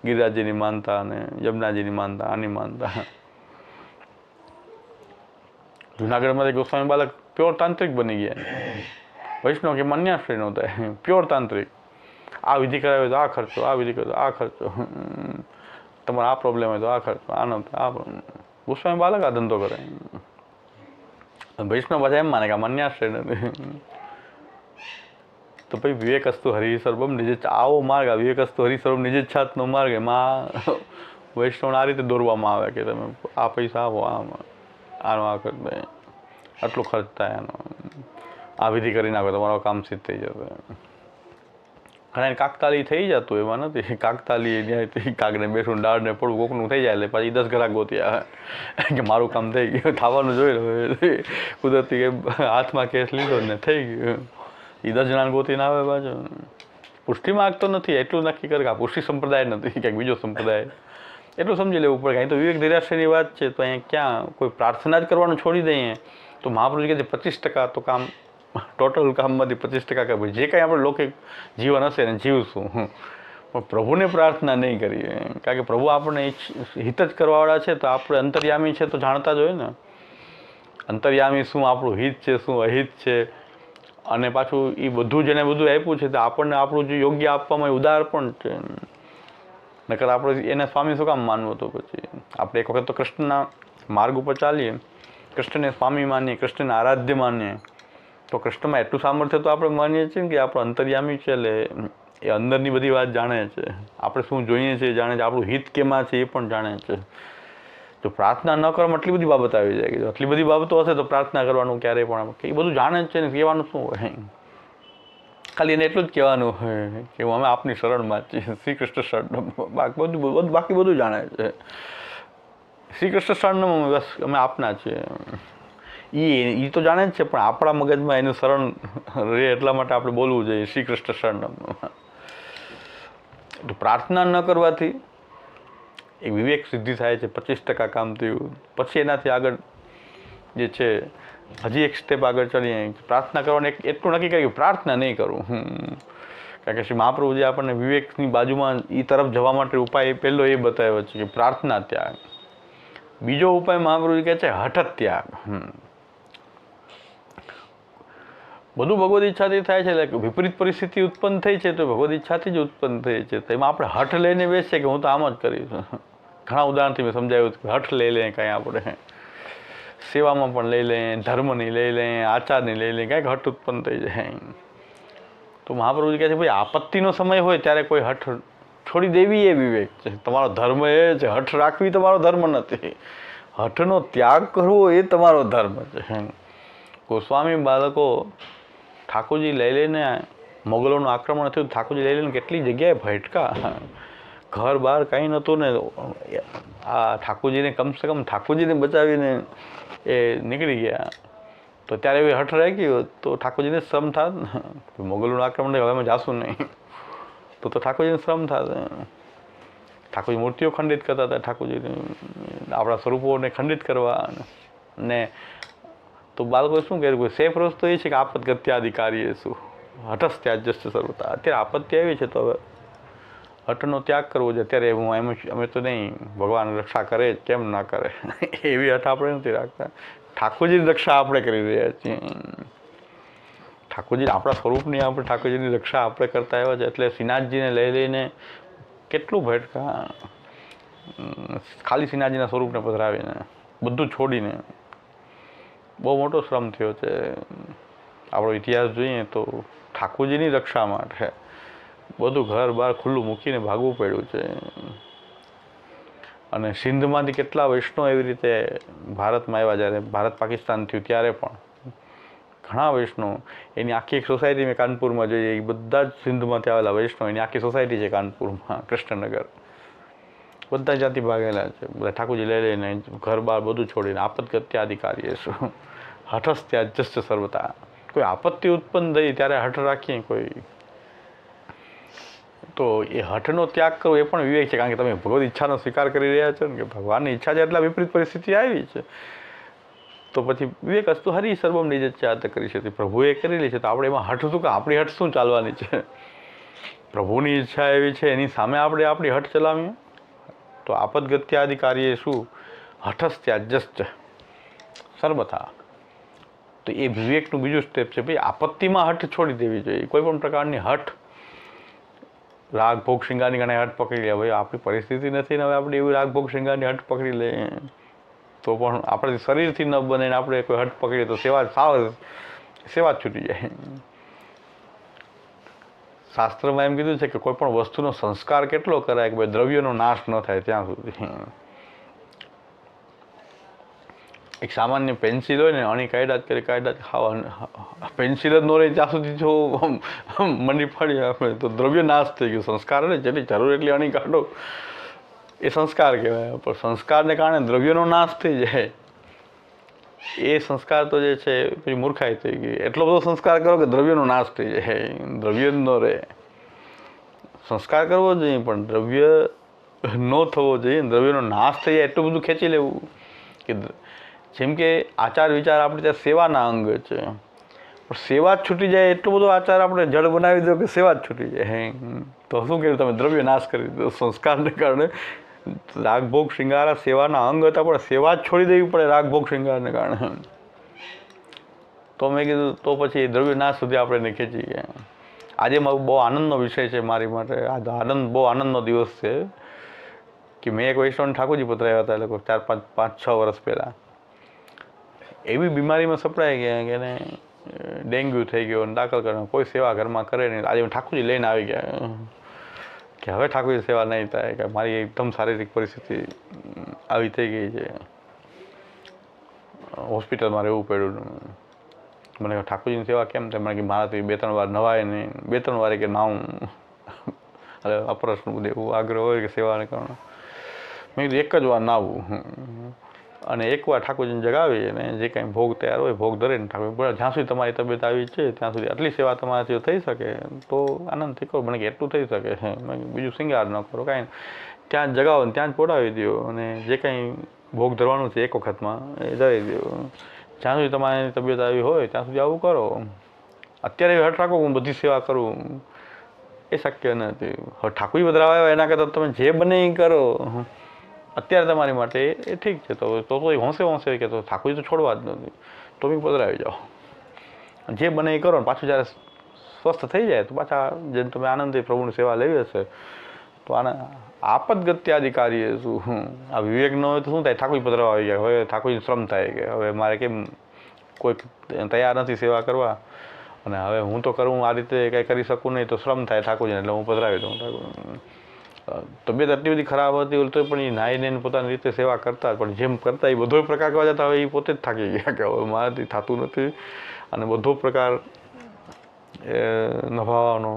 ગિરિરાજજીની માનતા અને યમુનાજીની માનતા, આની માનતા. જુનાગઢમાંથી ગોસ્વામી બાલક પ્યોર તાંત્રિક બની ગયા. વૈષ્ણવ કે મન્યાશ્રય નહોતા, પ્યોર તાંત્રિક. આ વિધિ કરાવે તો આ ખર્ચો, આ વિધિ કરે તો આ ખર્ચો, તમારે આ પ્રોબ્લેમ હોય તો આ ખર્ચો, આનો આ પ્રોબ્લેમ. ગોસ્વામી બાલક આ ધંધો કરે. વૈષ્ણવ પાછા એમ માને કે મન્યાશ્રય નથી. તો ભાઈ વિવેકસ્તુ હરિસર્વમ નિજ, આવો માર્ગ, આ વિવેકસ્તુ હરિસર્વમ નિજચ્છાતનો માર્ગ, એમાં વૈષ્ણવને આ રીતે દોરવામાં આવે કે તમે આ પૈસા આપો, આનો આ કરી દે, આટલો ખર્ચ થાય, આનો આ વિધિ કરી નાખો, તમારો કામ સિદ્ધ થઈ જશે. ઘણા કાકતાલી થઈ જતું, એમાં નથી. કાકતાલી ત્યાંથી કાકને બેસું, દાળને પડવું, કોકનું થઈ જાય એટલે પછી 10 ઘરાક ગોતી આવે કે મારું કામ થઈ ગયું, થવાનું જોઈ લો. કુદરતી કે હાથમાં કેસ લીધો ને થઈ ગયું. એ 10 જણાને ગોતીને આવે પાછું. પુષ્ટિ માગતો નથી, એટલું નક્કી કરે કે આ પુષ્ટિ સંપ્રદાય નથી, ક્યાંક બીજો સંપ્રદાય. એટલું સમજી લેવું પડે. અહીં તો વિવેક નિરાશ્રયની વાત છે, તો અહીંયા ક્યાં કોઈ પ્રાર્થના જ કરવાનું છોડી દઈએ તો મહાપુરુષ કહે છે 25% તો કામ, ટોટલ કામમાંથી 25% કે ભાઈ જે કાંઈ આપણે લૌકિક જીવન હશે ને જીવશું, પણ પ્રભુને પ્રાર્થના નહીં કરીએ. કારણ કે પ્રભુ આપણને હિત જ કરવાવાળા છે, તો આપણે અંતર્યામી છે તો જાણતા જ હોય ને. અંતર્યામી શું, આપણું હિત છે, શું અહિત છે, અને પાછું એ બધું જેને બધું આપ્યું છે તો આપણને આપણું જે યોગ્ય આપવામાં ઉદાર પણ છે. નકર આપણે એને સ્વામી શું કામ માનવું? તો પછી આપણે એક વખત તો કૃષ્ણના માર્ગ ઉપર ચાલીએ, કૃષ્ણને સ્વામી માનીએ, કૃષ્ણને આરાધ્ય માનીએ, તો કૃષ્ણમાં એટલું સામર્થ્ય તો આપણે માનીએ છીએ કે આપણો અંતર્યામી છે, એટલે એ અંદરની બધી વાત જાણે છે, આપણે શું જોઈએ છીએ એ જાણે છે, આપણું હિત કેમાં છે એ પણ જાણે છે. જો પ્રાર્થના ન કરવામાં એટલી બધી બાબત આવી જાય કે આટલી બધી બાબતો હશે તો પ્રાર્થના કરવાનું ક્યારેય પણ એ બધું જાણે જ છે ને. કહેવાનું શું હોય? ખાલી એને એટલું જ કહેવાનું હોય કે અમે આપની શરણમાં છીએ, શ્રી કૃષ્ણ શરણમ. બાકી બધું જાણે છે. શ્રી કૃષ્ણ શરણમ, બસ અમે આપના છીએ. એ તો જાણે જ છે, પણ આપણા મગજમાં એનું શરણ રહે એટલા માટે આપણે બોલવું જોઈએ શ્રી કૃષ્ણ શરણમ. તો પ્રાર્થના ન કરવાથી એક વિવેક સિદ્ધિ થાય છે. 25% કામ થયું. પછી એનાથી આગળ જે છે હજી એક સ્ટેપ આગળ ચડીએ. પ્રાર્થના કરવાનું એટલું નક્કી કર્યું, પ્રાર્થના નહીં કરું. કારણ કે શ્રી મહાપ્રભુજી આપણને વિવેકની બાજુમાં એ તરફ જવા માટે ઉપાય પહેલો એ બતાવ્યો છે કે પ્રાર્થના ત્યાગ. બીજો ઉપાય મહાપ્રભુજી કહે છે હઠ ત્યાગ. બધું ભગવદ ઈચ્છાથી થાય છે. એટલે વિપરીત પરિસ્થિતિ ઉત્પન્ન થઈ છે તો ભગવદ ઈચ્છાથી જ ઉત્પન્ન થઈ છે. તો એમાં આપણે હઠ લઈને બેસીએ કે હું તો આમ જ કરીશ. ઘણા ઉદાહરણથી મેં સમજાવ્યું કે હઠ લઈ લઈએ કાંઈ, આપણે સેવામાં પણ લઈ લઈએ, ધર્મની લઈ લઈએ, આચારની લઈ લઈએ, કાંઈક હઠ ઉત્પન્ન થઈ જાય. તો મહાપ્રભુજી કહે છે ભાઈ આપત્તિનો સમય હોય ત્યારે કોઈ હઠ છોડી દેવી એ વિવેક છે. તમારો ધર્મ એ છે, હઠ રાખવી તમારો ધર્મ નથી. હઠનો ત્યાગ કરવો એ તમારો ધર્મ છે. ગોસ્વામી બાળકો ઠાકોરજી લઈ લઈને, મોગલોનું આક્રમણ થયું, ઠાકોરજી લઈ લઈને કેટલી જગ્યાએ ભટકા, ઘર બહાર કાંઈ નહોતું ને આ ઠાકોરજીને કમસે કમ ઠાકોરજીને બચાવીને એ નીકળી ગયા. તો ત્યારે એવી હઠ રાખી હોત તો ઠાકોરજીને શ્રમ થાત ને. મોગલોનું આક્રમણ હવે અમે જાશું નહીં તો ઠાકોરજીને શ્રમ થાત. ઠાકોરજી મૂર્તિઓ ખંડિત કરતા હતા, ઠાકોરજીને આપણા સ્વરૂપોને ખંડિત કરવા. ને તો બાળકોએ શું કર્યું? કોઈ સેફ રસ્તો એ છે કે આપત ગત્યાધિકારીએ શું હઠસ ત્યાજસ્ય સર્વતા. અત્યારે આપત્તિ આવી છે તો હવે હઠનો ત્યાગ કરવો છે. અત્યારે હું અમે તો નહીં, ભગવાન રક્ષા કરે જ, કેમ ના કરે, એવી હઠ આપણે નથી રાખતા. ઠાકોરજીની રક્ષા આપણે કરી રહ્યા છીએ. ઠાકોરજી આપણા સ્વરૂપની આપણે ઠાકોરજીની રક્ષા આપણે કરતા આવ્યા છે. એટલે શ્રીનાથજીને લઈ લઈને કેટલું ભટકા, ખાલી શ્રીનાથજીના સ્વરૂપને પધરાવીને બધું છોડીને. બહુ મોટો શ્રમ થયો છે. આપણો ઇતિહાસ જોઈએ તો ઠાકોરજીની રક્ષા માટે બધું ઘર બહાર ખુલ્લું મૂકીને ભાગવું પડ્યું છે. અને સિંધમાંથી કેટલા વૈષ્ણવ એવી રીતે ભારતમાં આવ્યા. જ્યારે ભારત પાકિસ્તાન થયું ત્યારે પણ ઘણા વૈષ્ણવ, એની આખી એક સોસાયટી મેં કાનપુરમાં જોઈએ, એ બધા જ સિંધમાંથી આવેલા વૈષ્ણવ, એની આખી સોસાયટી છે કાનપુરમાં, કૃષ્ણનગર. બધા જાતિ ભાગેલા છે. બધા ઠાકોરજી લઈ લઈને ઘર બહાર બધું છોડીને આપત ગત્યાધિકારીએ શું હઠસ ત્યાજસ્ય સર્વતા. કોઈ આપત્તિ ઉત્પન્ન થઈ ત્યારે હઠ રાખીએ કોઈ, તો એ હઠનો ત્યાગ કરવો એ પણ વિવેક છે. કારણ કે તમે ભગવદ ઈચ્છાનો સ્વીકાર કરી રહ્યા છો ને કે ભગવાનની ઈચ્છા છે, એટલા વિપરીત પરિસ્થિતિ આવી છે. તો પછી વિવેક અસ્તુ હરિ સર્વમ નિજચ્છાત કરી છે પ્રભુએ કરેલી છે તો આપણે એમાં હઠ શું કે આપણી હઠ શું ચાલવાની છે? પ્રભુની ઈચ્છા એવી છે, એની સામે આપણે આપણી હઠ ચલાવીએ તો આપદગત્યાદિ કાર્ય શું હઠસ્ત્યાજ્યશ્ચ સર્વથા. તો એ વિવેકનું બીજું સ્ટેપ છે ભાઈ, આપત્તિમાં હઠ છોડી દેવી જોઈએ. કોઈ પણ પ્રકારની હઠ, રાગ ભોગ શૃંગારની ઘણા હઠ પકડી લે. ભાઈ આપણી પરિસ્થિતિ નથી ને હવે આપણે એવી રાગ ભોગ શૃંગારની હઠ પકડી લઈએ તો પણ આપણે શરીરથી ન બને ને આપણે કોઈ હઠ પકડીએ તો સેવા જ છૂટી જાય. શાસ્ત્રમાં એમ કીધું છે કે કોઈ પણ વસ્તુનો સંસ્કાર કેટલો કરાય કે ભાઈ દ્રવ્યનો નાશ ન થાય ત્યાં સુધી. એક સામાન્ય પેન્સિલ હોય ને અણી કાયદા ખાવા પેન્સિલ જ ન રહે ત્યાં સુધી જો મંડી ફાડી આપણે તો દ્રવ્ય નાશ થઈ ગયો. સંસ્કાર ને જેટલી જરૂર એટલી અણી કાઢો એ સંસ્કાર કહેવાય. પણ સંસ્કારને કારણે દ્રવ્યનો નાશ થઈ જાય એ સંસ્કાર તો જે છે પછી મૂર્ખાઈ થઈ ગઈ. એટલો બધો સંસ્કાર કરો કે દ્રવ્યનો નાશ થઈ જાય, દ્રવ્ય જ ન રહે. સંસ્કાર કરવો જોઈએ પણ દ્રવ્ય ન થવો જોઈએ, દ્રવ્યનો નાશ થઈ જાય એટલું બધું ખેંચી લેવું કે જેમ કે આચાર વિચાર આપણે ત્યાં સેવાના અંગ છે પણ સેવા જ છૂટી જાય એટલો બધો આચાર આપણે જડ બનાવી દો કે સેવા જ છૂટી જાય તો શું કહ્યું તમે? દ્રવ્ય નાશ કરી દીધો. સંસ્કારને કારણે રાગભોગ શૃંગાર સેવાના અંગ હતા પણ સેવા જ છોડી દેવી પડે રાગભોગ શૃંગારને કારણે. તો મેં કીધું તો પછી દ્રવ્ય નાશ સુધી આપણે એને ખેંચી ગયા. આજે બહુ આનંદનો વિષય છે મારી માટે. આ બહુ આનંદનો દિવસ છે કે મેં એક વૈષ્ણવ ઠાકોરજી પધરાવ્યા હતા એ લોકો 4-5-6 વર્ષ પહેલાં. એવી બીમારીમાં સપડાઈ ગયા કે એને ડેન્ગ્યુ થઈ ગયો અને દાખલ કરવાનો કોઈ સેવા ઘરમાં કરે નહીં. આજે ઠાકોરજી લઈને આવી ગયા કે હવે ઠાકોરજી સેવા નહીં થાય કે મારી એકદમ શારીરિક પરિસ્થિતિ આવી થઈ ગઈ છે, હોસ્પિટલમાં રહેવું પડ્યું. મને ઠાકોરજીની સેવા કેમ થાય? મને કે મારાથી 2-3 વાર નવાય નહીં, 2-3 વારે કે નાવું એટલે અપરસનું દેવું આગ્રહ હોય કે સેવાને કરવાનો. મેં કીધું એક જ વાર નાવું અને એકવાર ઠાકોરજીને જગાવી અને જે કાંઈ ભોગ તૈયાર હોય ભોગ ધરીને ઠાકોર જ્યાં સુધી તમારી તબિયત આવી છે ત્યાં સુધી આટલી સેવા તમારાથી થઈ શકે તો આનંદથી કરો. મને કે એટલું થઈ શકે છે, બીજું શૃંગાર ન કરો કાંઈ, ત્યાં જ જગાવો ને ત્યાં જ પોડાવી દો અને જે કાંઈ ભોગ ધરવાનું છે એક વખતમાં એ ધરી દો. જ્યાં સુધી તમારી તબિયત આવી હોય ત્યાં સુધી આવું કરો. અત્યારે હઠ રાખો હું બધી સેવા કરું એ શક્ય નથી. ઠાકોરજી પધરાવા એના કરતાં તમે જે બને એ કરો અત્યારે તમારી માટે એ ઠીક છે. તો હોંશે કે તો ઠાકોરજી તો છોડવા જ નથી તો બી પધરાવી જાઓ. જે બને એ કરો ને પાછું જ્યારે સ્વસ્થ થઈ જાય તો પાછા જેમ તમે આનંદથી પ્રભુની સેવા લેવી હશે તો આના આપદગત્યાધિકારી શું આ વિવેક ન હોય તો શું થાય? ઠાકોરજી પધરાવા આવી ગયા હવે ઠાકોરજી શ્રમ થાય કે હવે મારે કેમ કોઈ તૈયાર નથી સેવા કરવા અને હવે હું તો કરું આ રીતે કંઈ કરી શકું નહીં તો શ્રમ થાય ઠાકોરજીને એટલે હું પધરાવી દઉં. ઠાકોર તબિયત આટલી બધી ખરાબ હતી તો પણ એ નાહીને પોતાની રીતે સેવા કરતા પણ જેમ કરતા એ બધો પ્રકાર કરવા જતા હવે એ પોતે જ થાકી ગયા કે હવે મારાથી થતું નથી અને બધો પ્રકાર નભાવવાનો.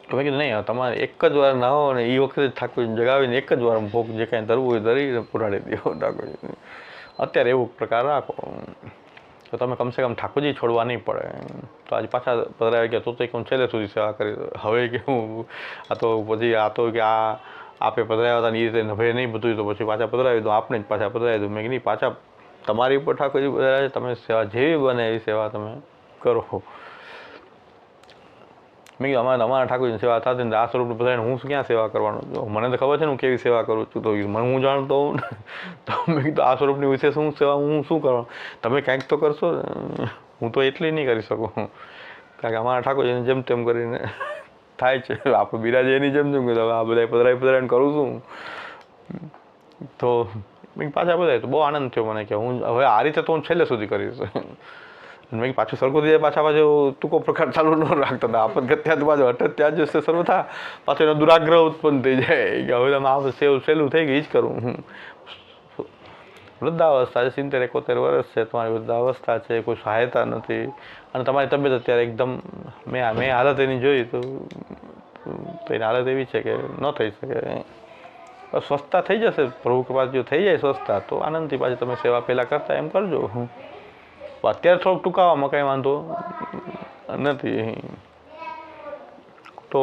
મેં કીધું નહીં તમારે એક જ વાર નાહો અને એ વખતે જ ઠાકોરજીને જગાવીને એક જ વાર ભોગ જે કાંઈ ધરવું હોય ધરીને પુરાડી દો ઠાકોરજી. અત્યારે એવું પ્રકાર રાખો તો તમે કમસે કમ ઠાકોરજી છોડવા નહીં પડે. તો આજે પાછા પધરાવી ગયા તો હું છેલ્લે સુધી સેવા કરી. હવે કે હું આ તો પછી આ તો કે આ આપે પધરાવ્યા હતા ને એ રીતે નભે નહીં બધું તો પછી પાછા પધરાવી દઉં, આપણે જ પાછા પધરાવી દઉં. મેં નહીં, પાછા તમારી ઉપર ઠાકોરજી પધરાવે છે, તમે સેવા જેવી બને એવી સેવા તમે કરો. મેં કીધું અમારા ઠાકોરજીની સેવા થતી ને આ સ્વરૂપને બધાને હું ક્યાં સેવા કરવાનો છું? મને તો ખબર છે ને હું કેવી સેવા કરું છું તો મને હું જાણતો હોઉં ને તો મેં કીધું આ સ્વરૂપની વિશે શું સેવા હું શું કરવાનું? તમે કાંઈક તો કરશો, હું તો એટલી નહીં કરી શકું કારણ કે અમારા ઠાકોરજીને જેમ તેમ કરીને થાય છે. આપણે બિરાજે એની જેમ જેમ કીધું આ બધા પધરાવીને કરું છું તો પાછા પધરાય તો બહુ આનંદ થયો મને કે હું હવે આ રીતે તો હું છેલ્લે સુધી કરીશ. મેં પાછું સરખું થઈ જાય પાછું ટૂંકો પ્રકાર ચાલુ ન રાખતા હતા. આપદગત્યા પાછું હઠ ત્યાં જ સર્વ થા પાછો એનો દુરાગ્રહ ઉત્પન્ન થઈ જાય કે હવે તમે આ સહેલું થઈ ગઈ જ કરું. વૃદ્ધાવસ્થા છે, 70-71 વર્ષ છે, તમારી વૃદ્ધાવસ્થા છે, કોઈ સહાયતા નથી અને તમારી તબિયત અત્યારે એકદમ મેં હાલત એની જોઈ તો એની હાલત એવી છે કે ન થઈ શકે. સ્વસ્થતા થઈ જશે પ્રભુ કૃપાથી જો થઈ જાય સ્વસ્થતા તો આનંદથી પાછી તમે સેવા પહેલાં કરતા એમ કરજો. અત્યારે થોડોક ટૂંકાવામાં કાંઈ વાંધો નથી. તો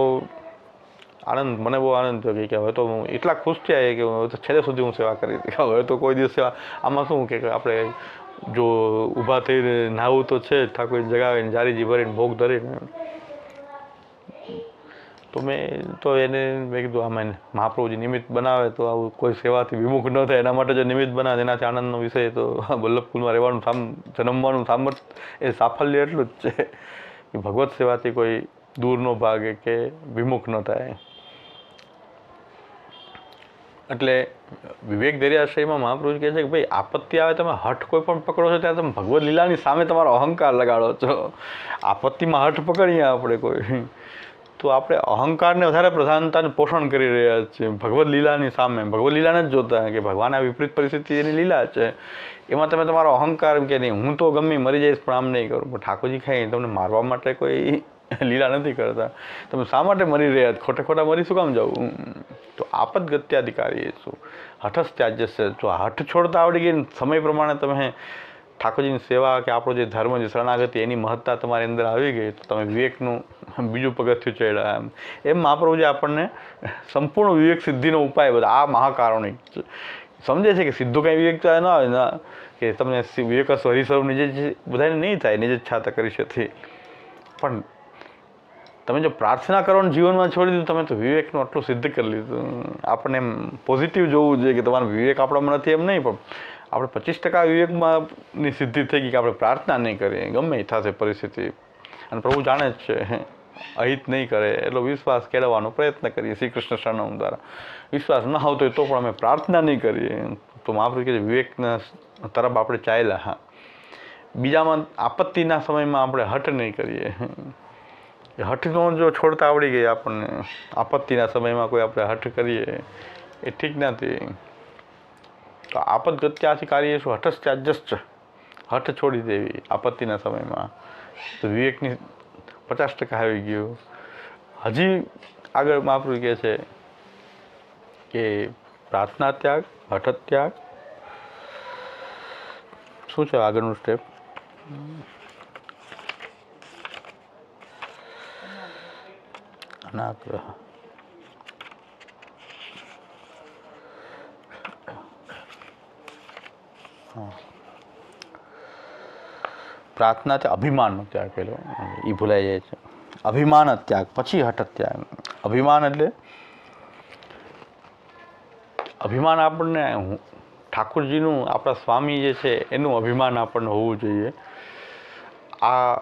આનંદ, મને બહુ આનંદ થયો કે હવે તો હું એટલા ખુશ થયા કે હવે તો છેલ્લે સુધી હું સેવા કરી હતી. હવે તો કોઈ દિવસ સેવા આમાં શું કે આપણે જો ઊભા થઈને નાહવું તો છે જ, ઠાકોર જગાવીને જારીજી ભરીને ભોગ ધરીને. તો મેં તો એને મેં કીધું આમાં મહાપ્રભુજી નિમિત્ત બનાવે તો આવું કોઈ સેવાથી વિમુખ ન થાય, એના માટે જો નિમિત્ત બનાવે એનાથી આનંદનો વિષય તો વલ્લભકુલમાં રહેવાનું જન્મવાનું સામર્થ્ય એ સાફલ્ય એટલું જ છે કે ભગવત સેવાથી કોઈ દૂર ન ભાગે કે વિમુખ ન થાય. એટલે વિવેક દરિયાશ્રયમાં મહાપ્રભુજી કહે છે કે ભાઈ આપત્તિ આવે તમે હઠ કોઈ પણ પકડો છો ત્યારે તમે ભગવત લીલાની સામે તમારો અહંકાર લગાડો છો. આપત્તિમાં હઠ પકડીએ આપણે કોઈ તો આપણે અહંકારને વધારે પ્રધાનતાને પોષણ કરી રહ્યા છીએ ભગવત લીલાની સામે. ભગવત લીલાને જ જોતા કે ભગવાન આ વિપરીત પરિસ્થિતિ એની લીલા છે, એમાં તમે તમારો અહંકાર કે નહીં હું તો ગમે મરી જઈશ પણ આમ નહીં કરું. પણ ઠાકોરજી ખાઈ તમને મારવા માટે કોઈ લીલા નથી કરતા. તમે શા માટે મરી રહ્યા ખોટે ખોટા મરી શું કામ જવું? તો આપત ગત્યાધિકારી શું હઠસ ત્યાજ્ય છે. જો હઠ છોડતા આવડી ગઈ સમય પ્રમાણે તમે ઠાકોરજીની સેવા કે આપણો જે ધર્મ જે શરણાગતિ એની મહત્તા તમારી અંદર આવી ગઈ તો તમે વિવેકનું બીજું પગથિયું ચડ્યા. એમ મહાપ્રભુજી આપણને સંપૂર્ણ વિવેક સિદ્ધિનો ઉપાય બધા આ મહાકારુણિક સમજે છે કે સીધું કંઈ વિવેક તો ન આવે ના કે તમને વિવેક હરિસ્વરૂપ નીચે બધાને નહીં થાય નીચે છાતા કરી શકે. પણ તમે જો પ્રાર્થના કરવાનું જીવનમાં છોડી દીધું તમે તો વિવેકનું આટલું સિદ્ધ કરી લીધું. આપણને એમ પોઝિટિવ જોવું જોઈએ કે તમારો વિવેક આપણામાં નથી એમ નહીં, પણ આપણે 25% વિવેકમાંની સિદ્ધિ થઈ ગઈ કે આપણે પ્રાર્થના નહીં કરીએ ગમે એ થશે પરિસ્થિતિ. અને પ્રભુ જાણે જ છે અહિત નહીં કરે એટલો વિશ્વાસ કેળવવાનો પ્રયત્ન કરીએ શ્રી કૃષ્ણ શરણમ દ્વારા. વિશ્વાસ ન આવતો હોય તો પણ અમે પ્રાર્થના નહીં કરીએ. તો મહાપ્રભુ કહે વિવેકના તરફ આપણે ચાલ્યા. હા, બીજામાં આપત્તિના સમયમાં આપણે હઠ નહીં કરીએ. હઠનો જો છોડતા આવડી ગઈ આપણને આપત્તિના સમયમાં કોઈ આપણે હઠ કરીએ એ ઠીક નથી. તો આપત ગત્યાથી કાર્ય શું હઠસ ત્યાજ્યશ્ચ, હઠ છોડી દેવી આપત્તિના સમયમાં. તો વિવેકની 50% આવી ગયું. હજી આગળ મહાપ્રભુ કહે છે કે પ્રાર્થના ત્યાગ, હઠ ત્યાગ. શું છે આગળનું સ્ટેપ? અનાગ્રહ. પ્રાર્થના છે અભિમાનનો ત્યાગ પેલો એ ભૂલાઈ જાય છે. અભિમાન ત્યાગ પછી હઠ ત્યાગ. અભિમાન એટલે અભિમાન આપણને ઠાકોરજીનું આપણા સ્વામી જે છે એનું અભિમાન આપણને હોવું જોઈએ. આ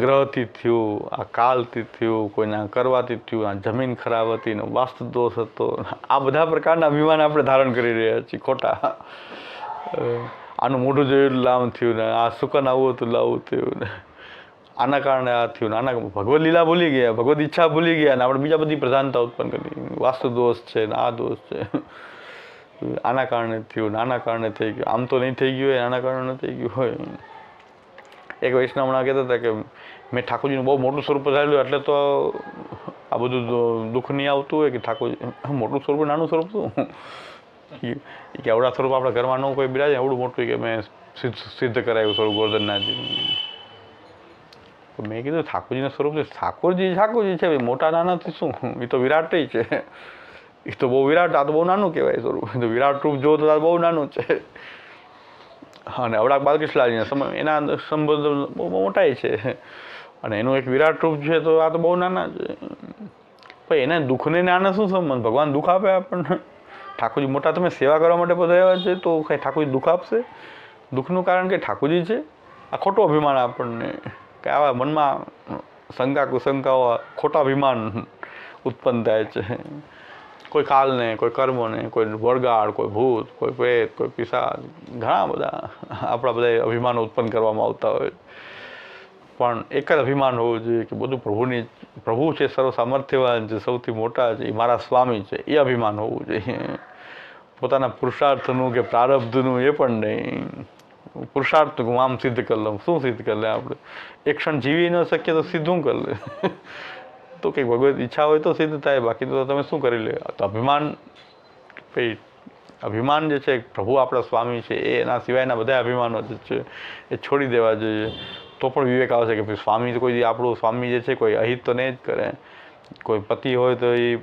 ગ્રહથી થયું, આ કાલથી થયું, કોઈના કરવાથી થયું, આ જમીન ખરાબ હતી ને વાસ્તુ દોષ હતો, આ બધા પ્રકારના અભિમાન આપણે ધારણ કરી રહ્યા છીએ ખોટા. આનું મોઢું જોયું લાવું થયું ને આ સુકન આવું હતું લાવું થયું ને આના કારણે આ થયું ને આના ભગવદ લીલા ભૂલી ગયા, ભગવદ ઈચ્છા ભૂલી ગયા ને આપણે બીજા બધી પ્રધાનતા ઉત્પન્ન કરી. વાસ્તુ દોષ છે ને આ દોષ છે, આના કારણે થયું ને આના કારણે થઈ ગયું. આમ તો નહીં થઈ ગયું હોય, આના કારણે ન થઈ ગયું હોય. એક વૈષ્ણવ હમણાં કહેતા હતા કે મેં ઠાકોરજીનું બહુ મોટું સ્વરૂપ ધારેલું એટલે તો આ બધું દુઃખ નહીં આવતું હોય કે ઠાકોરજી મોટું સ્વરૂપ નાનું સ્વરૂપ શું કે આવડા સ્વરૂપ આપણા ઘરમાં ન કોઈ બિરાજે એવડું મોટું કે મેં સિદ્ધ કરાયું સ્વરૂપ ગોર્ધનનાથજી. મેં કીધું ઠાકોરજીનું સ્વરૂપ છે, ઠાકોરજી છે મોટા નાનાથી શું, એ તો વિરાટ છે. એ તો બહુ વિરાટ, આ તો બહુ નાનું કહેવાય સ્વરૂપ. તો વિરાટ રૂપ જો તો બહુ નાનું છે. અને અવળાક બાલકૃષ્ણજીના સમય એના સંબંધો બહુ મોટા છે અને એનું એક વિરાટ રૂપ છે તો આ તો બહુ નાના છે. પણ એને દુઃખને આને શું સંબંધ? ભગવાન દુઃખ આપે આપણને. ઠાકોરજી મોટા તમે સેવા કરવા માટે પધાર્યા છે તો કંઈ ઠાકોરજી દુઃખ આપશે? દુઃખનું કારણ કે ઠાકોરજી છે. આ ખોટું અભિમાન આપણને કે આવા મનમાં શંકા કુશંકાઓ ખોટા અભિમાન ઉત્પન્ન થાય છે. કોઈ કાલને, કોઈ કર્મોને, કોઈ વળગાડ, કોઈ ભૂત, કોઈ પ્રેત, કોઈ પિશાચ, ઘણા બધા આપણા બધા અભિમાનો ઉત્પન્ન કરવામાં આવતા હોય. પણ એક જ અભિમાન હોવું જોઈએ કે બધું પ્રભુ છે, સર્વ સામર્થ્યવાન છે, સૌથી મોટા છે, એ મારા સ્વામી છે, એ અભિમાન હોવું જોઈએ. પોતાના પુરુષાર્થનું કે પ્રારબ્ધનું એ પણ નહીં. પુરુષાર્થ હું આમ સિદ્ધ કરી લઉં, શું સિદ્ધ કરી લે આપણે? એક ક્ષણ જીવી ન શકીએ તો સીધું કરી લે. તો કંઈક ભગવત ઈચ્છા હોય તો સિદ્ધ થાય, બાકી તો તમે શું કરી લે? તો અભિમાન જે છે પ્રભુ આપણા સ્વામી છે એના સિવાયના બધા અભિમાનો જે છે એ છોડી દેવા જોઈએ. તો પણ વિવેક આવશે કે સ્વામી તો કોઈ આપણું સ્વામી જે છે કોઈ અહિત તો નહીં જ કરે. કોઈ પતિ હોય તો એ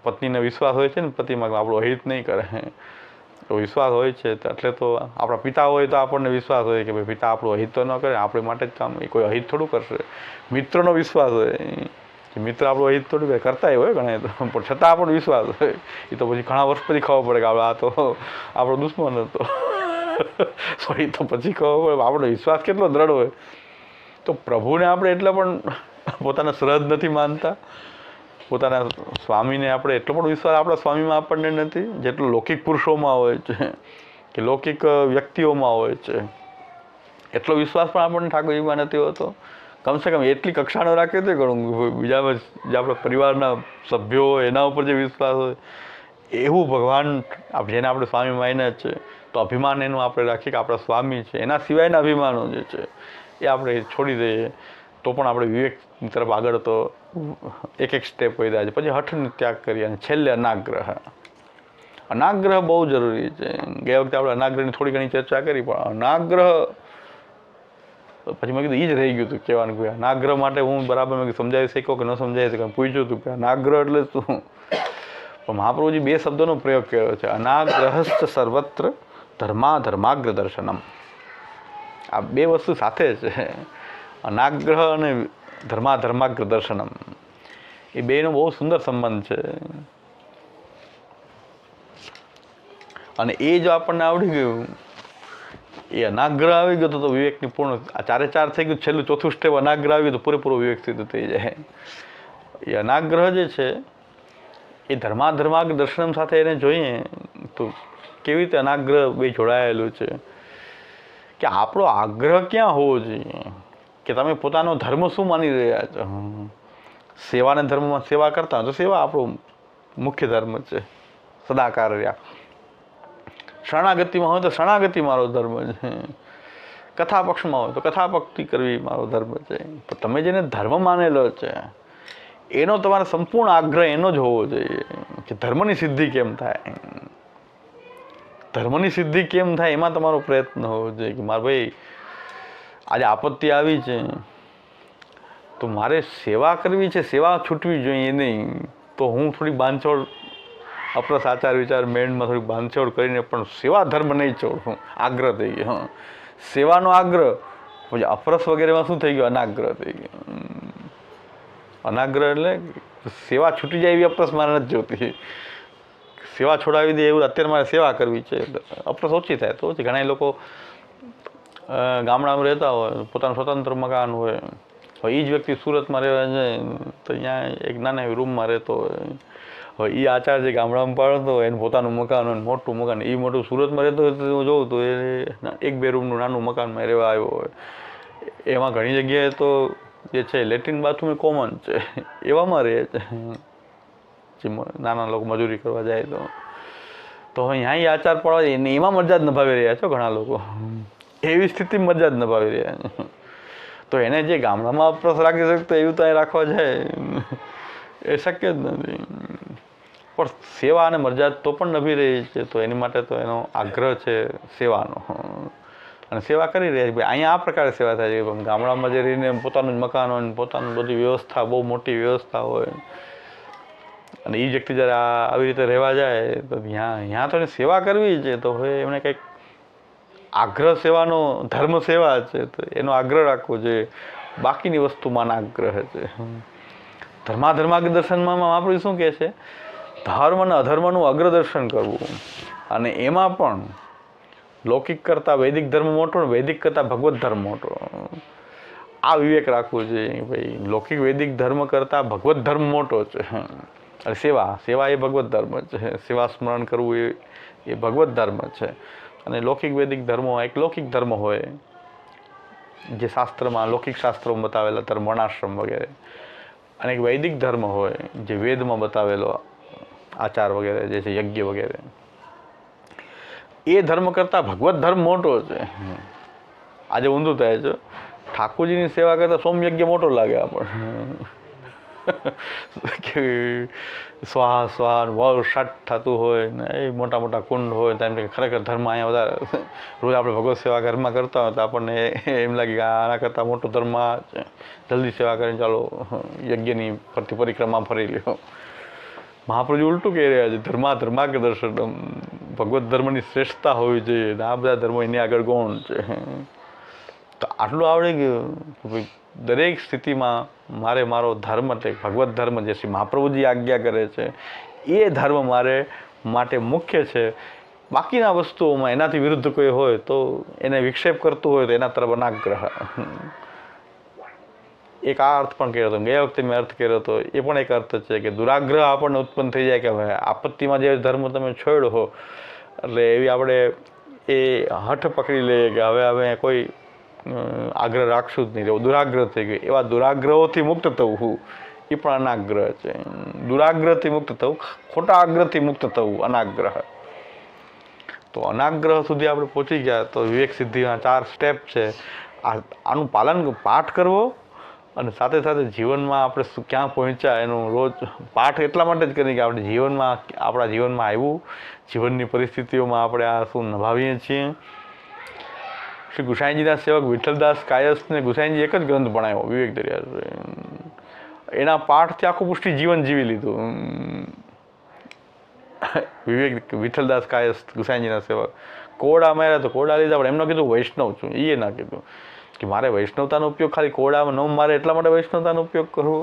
પત્નીને વિશ્વાસ હોય છે ને પતિમાં કે આપણું અહિત નહીં કરે, તો વિશ્વાસ હોય છે. તો એટલે તો આપણા પિતા હોય તો આપણને વિશ્વાસ હોય કે ભાઈ પિતા આપણું અહિત તો ન કરે, આપણી માટે જ કામ, એ કોઈ અહિત થોડું કરશે. મિત્રનો વિશ્વાસ હોય કે મિત્ર આપણું અહિત થોડું કરે, કરતા હોય ઘણા તો, પણ છતાં આપણો વિશ્વાસ હોય. એ તો પછી ઘણા વર્ષ પછી ખબર પડે કે આ તો આપણો દુશ્મન હતો. તો એ તો પછી ખબર પડે આપણો વિશ્વાસ કેટલો દ્રઢ હોય. તો પ્રભુને આપણે એટલે પણ પોતાના શ્રદ્ધ નથી માનતા, પોતાના સ્વામીને આપણે એટલો પણ વિશ્વાસ આપણા સ્વામીમાં આપણને નથી જેટલો લૌકિક પુરુષોમાં હોય છે કે લૌકિક વ્યક્તિઓમાં હોય છે. એટલો વિશ્વાસ પણ આપણને ઠાકોરજીમાં નથી હોતો. કમસે કમ એટલી કક્ષાનો રાખીએ તો ઘણું. બીજા જે આપણા પરિવારના સભ્યો હોય એના ઉપર જે વિશ્વાસ હોય એવું ભગવાન જેને આપણે સ્વામી માન્યા છે, તો અભિમાન એનું આપણે રાખીએ કે આપણા સ્વામી છે. એના સિવાયના અભિમાનો જે છે એ આપણે છોડી દઈએ તો પણ આપણે વિવેકની તરફ આગળ તો એક સ્ટેપ વધ્યા છે. પછી હઠનો ત્યાગ કરીએ અને છેલ્લે અનાગ્રહ. અનાગ્રહ બહુ જરૂરી છે. ગયા વખતે આપણે અનાગ્રહની થોડી ઘણી ચર્ચા કરી, પણ અનાગ્રહ પછી મેં કીધું એ જ રહી ગયું હતું કહેવાનું કે અનાગ્રહ માટે હું બરાબર મેં સમજાવી શક્યો કે ન સમજાવી શક્યો. પૂછ્યું હતું કે અનાગ્રહ એટલે શું, પણ મહાપ્રભુજી 2 શબ્દોનો પ્રયોગ કર્યો છે, અનાગ્રહશ્ચ સર્વત્ર ધર્માગ્ર દર્શનમ. આ 2 વસ્તુ સાથે છે, અનાગ્રહ અને ધર્માગ્ર દર્શનમ. એ બેનો બહુ સુંદર સંબંધ છે. અને એ જો આપણને આવડી ગયું, એ અનાગ્રહ આવી ગયો તો વિવેકની પૂર્ણ, આ 4 થઈ ગયું, છેલ્લું ચોથું સ્ટેપ અનાગ્રહ આવી ગયું તો પૂરેપૂરો વિવેક સિદ્ધ થઈ જાય. એ અનાગ્રહ જે છે એ ધર્માગ્ર દર્શનમ સાથે એને જોઈએ તો કેવી રીતે અનાગ્રહ બે જોડાયેલું છે કે આપણો આગ્રહ ક્યાં હોવો જોઈએ કે તમે પોતાનો ધર્મ શું માની રહ્યા છો. સેવાના ધર્મમાં સેવા કરતા હોય તો સેવા આપણો મુખ્ય ધર્મ છે, સદાકાર રહ્યા. શરણાગતિમાં હોય તો શરણાગતિ મારો ધર્મ છે, કથા પક્ષમાં હોય તો કથા ભક્તિ કરવી મારો ધર્મ છે. પણ તમે જેને ધર્મ માનેલો છે એનો તમારે સંપૂર્ણ આગ્રહ એનો જ હોવો જોઈએ કે ધર્મની સિદ્ધિ કેમ થાય, ધર્મની સિદ્ધિ કેમ થાય એમાં તમારો પ્રયત્ન હોવો જોઈએ કે મારે ભાઈ આજે આપત્તિ આવી છે તો મારે સેવા કરવી છે, સેવા છૂટવી જોઈએ નહીં. તો હું થોડી બાંધછોડ અપરસ આચાર વિચાર મેળમાં થોડીક બાંધછોડ કરીને પણ સેવા ધર્મ નહીં છોડું. આગ્રહ થઈ ગયો, સેવાનો આગ્રહ. પછી અપરસ વગેરેમાં શું થઈ ગયું, અનાગ્રહ થઈ ગયો. અનાગ્રહ એટલે સેવા છૂટી જાય એવી અપરસ મારે નથી જોતી. સેવા છોડાવી દે એવું અત્યારે મારે સેવા કરવી છે, અપરસ ઓછી થાય તો ઓછી. ઘણા લોકો ગામડામાં રહેતા હોય, પોતાનું સ્વતંત્ર મકાન હોય, હવે એ જ વ્યક્તિ સુરતમાં રહેવા જાય તો અહીંયા એક નાના એવી રૂમમાં રહેતો હોય. હવે એ આચાર જે ગામડામાં પાડતો હોય એનું પોતાનું મકાન હોય, મોટું મકાન, એ મોટું સુરતમાં રહેતો હોય તો જોઉં તો એ 1-2 રૂમનું નાનું મકાનમાં રહેવા આવ્યો હોય. એમાં ઘણી જગ્યાએ તો જે છે લેટ્રિન બાથરૂમ એ કોમન છે, એવામાં રહે છે જે નાના લોકો મજૂરી કરવા જાય તો અહીંયા એ આચાર પાડવા જાય ને એમાં મજા જ નભાવી રહ્યા છો ઘણા લોકો. એવી સ્થિતિમાં મજા જ નભાવી રહ્યા છે. તો એને જે ગામડામાં અપરસ રાખી શકતો એવું તો અહીં રાખવા જાય એ શક્ય જ નથી. પણ સેવા અને મર્યાદા તો પણ નભી રહી છે, તો એની માટે તો એનો આગ્રહ છે સેવાનો, અને સેવા કરી રહ્યા છે. અહીંયા આ પ્રકારે સેવા થાય છે. ગામડામાં જે રહીને પોતાનું જ મકાન હોય, પોતાનું બધી વ્યવસ્થા, બહુ મોટી વ્યવસ્થા હોય, અને એ વ્યક્તિ જ્યારે આવી રીતે રહેવા જાય તો ત્યાં તો એને સેવા કરવી છે. તો હવે એમને કંઈક આગ્રહ સેવાનો ધર્મ સેવા છે તો એનો આગ્રહ રાખવો જોઈએ. બાકીની વસ્તુમાં આગ્રહ છે. ધર્માગ્ર દર્શનમાં મહાપ્રભુ શું કહે છે, ધર્મ અને અધર્મનું અગ્રદર્શન કરવું, અને એમાં પણ લૌકિક કરતાં વૈદિક ધર્મ મોટો, વૈદિક કરતાં ભગવત ધર્મ મોટો. આ વિવેક રાખવું જોઈએ ભાઈ, લૌકિક વૈદિક ધર્મ કરતાં ભગવત ધર્મ મોટો છે. અને સેવા એ ભગવત ધર્મ છે. સેવા સ્મરણ કરવું એ ભગવત ધર્મ છે. અને લૌકિક વૈદિક ધર્મો એક લૌકિક ધર્મ હોય જે શાસ્ત્રમાં, લૌકિક શાસ્ત્રોમાં બતાવેલા ધર્મ, વર્ણાશ્રમ વગેરે, અને એક વૈદિક ધર્મ હોય જે વેદમાં બતાવેલો આચાર વગેરે જે છે, યજ્ઞ વગેરે. એ ધર્મ કરતાં ભગવત ધર્મ મોટો છે. આજે ઊંધું થાય છે, ઠાકોરજીની સેવા કરતાં સોમયજ્ઞ મોટો લાગે આપણને. કે સ્વાહા સ્વાહા વર શટ થતું હોય ને એ મોટા મોટા કુંડ હોય તો એમ કે ખરેખર ધર્મ અહીંયા વધારે રોજ આપણે ભગવત સેવા ઘરમાં કરતા હોય તો આપણને એમ લાગે કે આના કરતાં મોટો ધર્મ આ છે. જલ્દી સેવા કરીને ચાલો યજ્ઞની ફરતી પરિક્રમા ફરી લ્યો. મહાપ્રભુ ઉલટું કહી રહ્યા છે, ધર્મા કે દર્શનમ, ભગવત ધર્મની શ્રેષ્ઠતા હોવી જોઈએ ને આ બધા ધર્મો એની આગળ કોણ છે. તો આટલું આવડે ગયું કે ભાઈ દરેક સ્થિતિમાં મારે મારો ધર્મ એટલે ભગવત ધર્મ જે શ્રી મહાપ્રભુજી આજ્ઞા કરે છે એ ધર્મ મારે માટે મુખ્ય છે. બાકીના વસ્તુઓમાં એનાથી વિરુદ્ધ કોઈ હોય તો એને વિક્ષેપ કરતું હોય તો એના તરફ અનાગ્રહ. એક આ અર્થ પણ કર્યો હતો, ગયા વખતે મેં અર્થ કર્યો હતો, એ પણ એક અર્થ છે કે દુરાગ્રહ આપણને ઉત્પન્ન થઈ જાય કે હવે આપત્તિમાં જે ધર્મ તમે છોડ્યો એટલે એવી આપણે એ હઠ પકડી લઈએ કે હવે કોઈ આગ્રહ રાખશું જ નહીં, એવો દુરાગ્રહ થઈ ગયો. એવા દુરાગ્રહોથી મુક્ત થવું એ પણ અનાગ્રહ છે. દુરાગ્રહથી મુક્ત થવું, ખોટા આગ્રહથી મુક્ત થવું અનાગ્રહ. તો અનાગ્રહ સુધી આપણે પહોંચી ગયા તો વિવેક સિદ્ધિના 4 સ્ટેપ છે. આનું પાઠ કરવો અને સાથે સાથે જીવનમાં આપણે ક્યાં પહોંચ્યા એનું રોજ પાઠ એટલા માટે જ કરીએ કે આપણે આપણા જીવનમાં આવ્યું, જીવનની પરિસ્થિતિઓમાં આપણે આ શું નિભાવીએ છીએ. શ્રી ગુસાઈજીના સેવક વિઠ્ઠલદાસ કાયસ્થને ગુસાઈજી એક જ ગ્રંથ ભણાવ્યો, વિવેક દરિયા. એના પાઠથી આખું પુષ્ટિ જીવન જીવી લીધું. વિવેક વિઠ્ઠલદાસ કાયસ્થ ગુસાઈજીના સેવક કોડા માર્યા તો કોડા લીધા, પણ એમને કીધું વૈષ્ણવ છું, એ ના કીધું કે મારે વૈષ્ણવતાનો ઉપયોગ ખાલી કોડામાં ન મારે એટલા માટે વૈષ્ણવતાનો ઉપયોગ કરવો.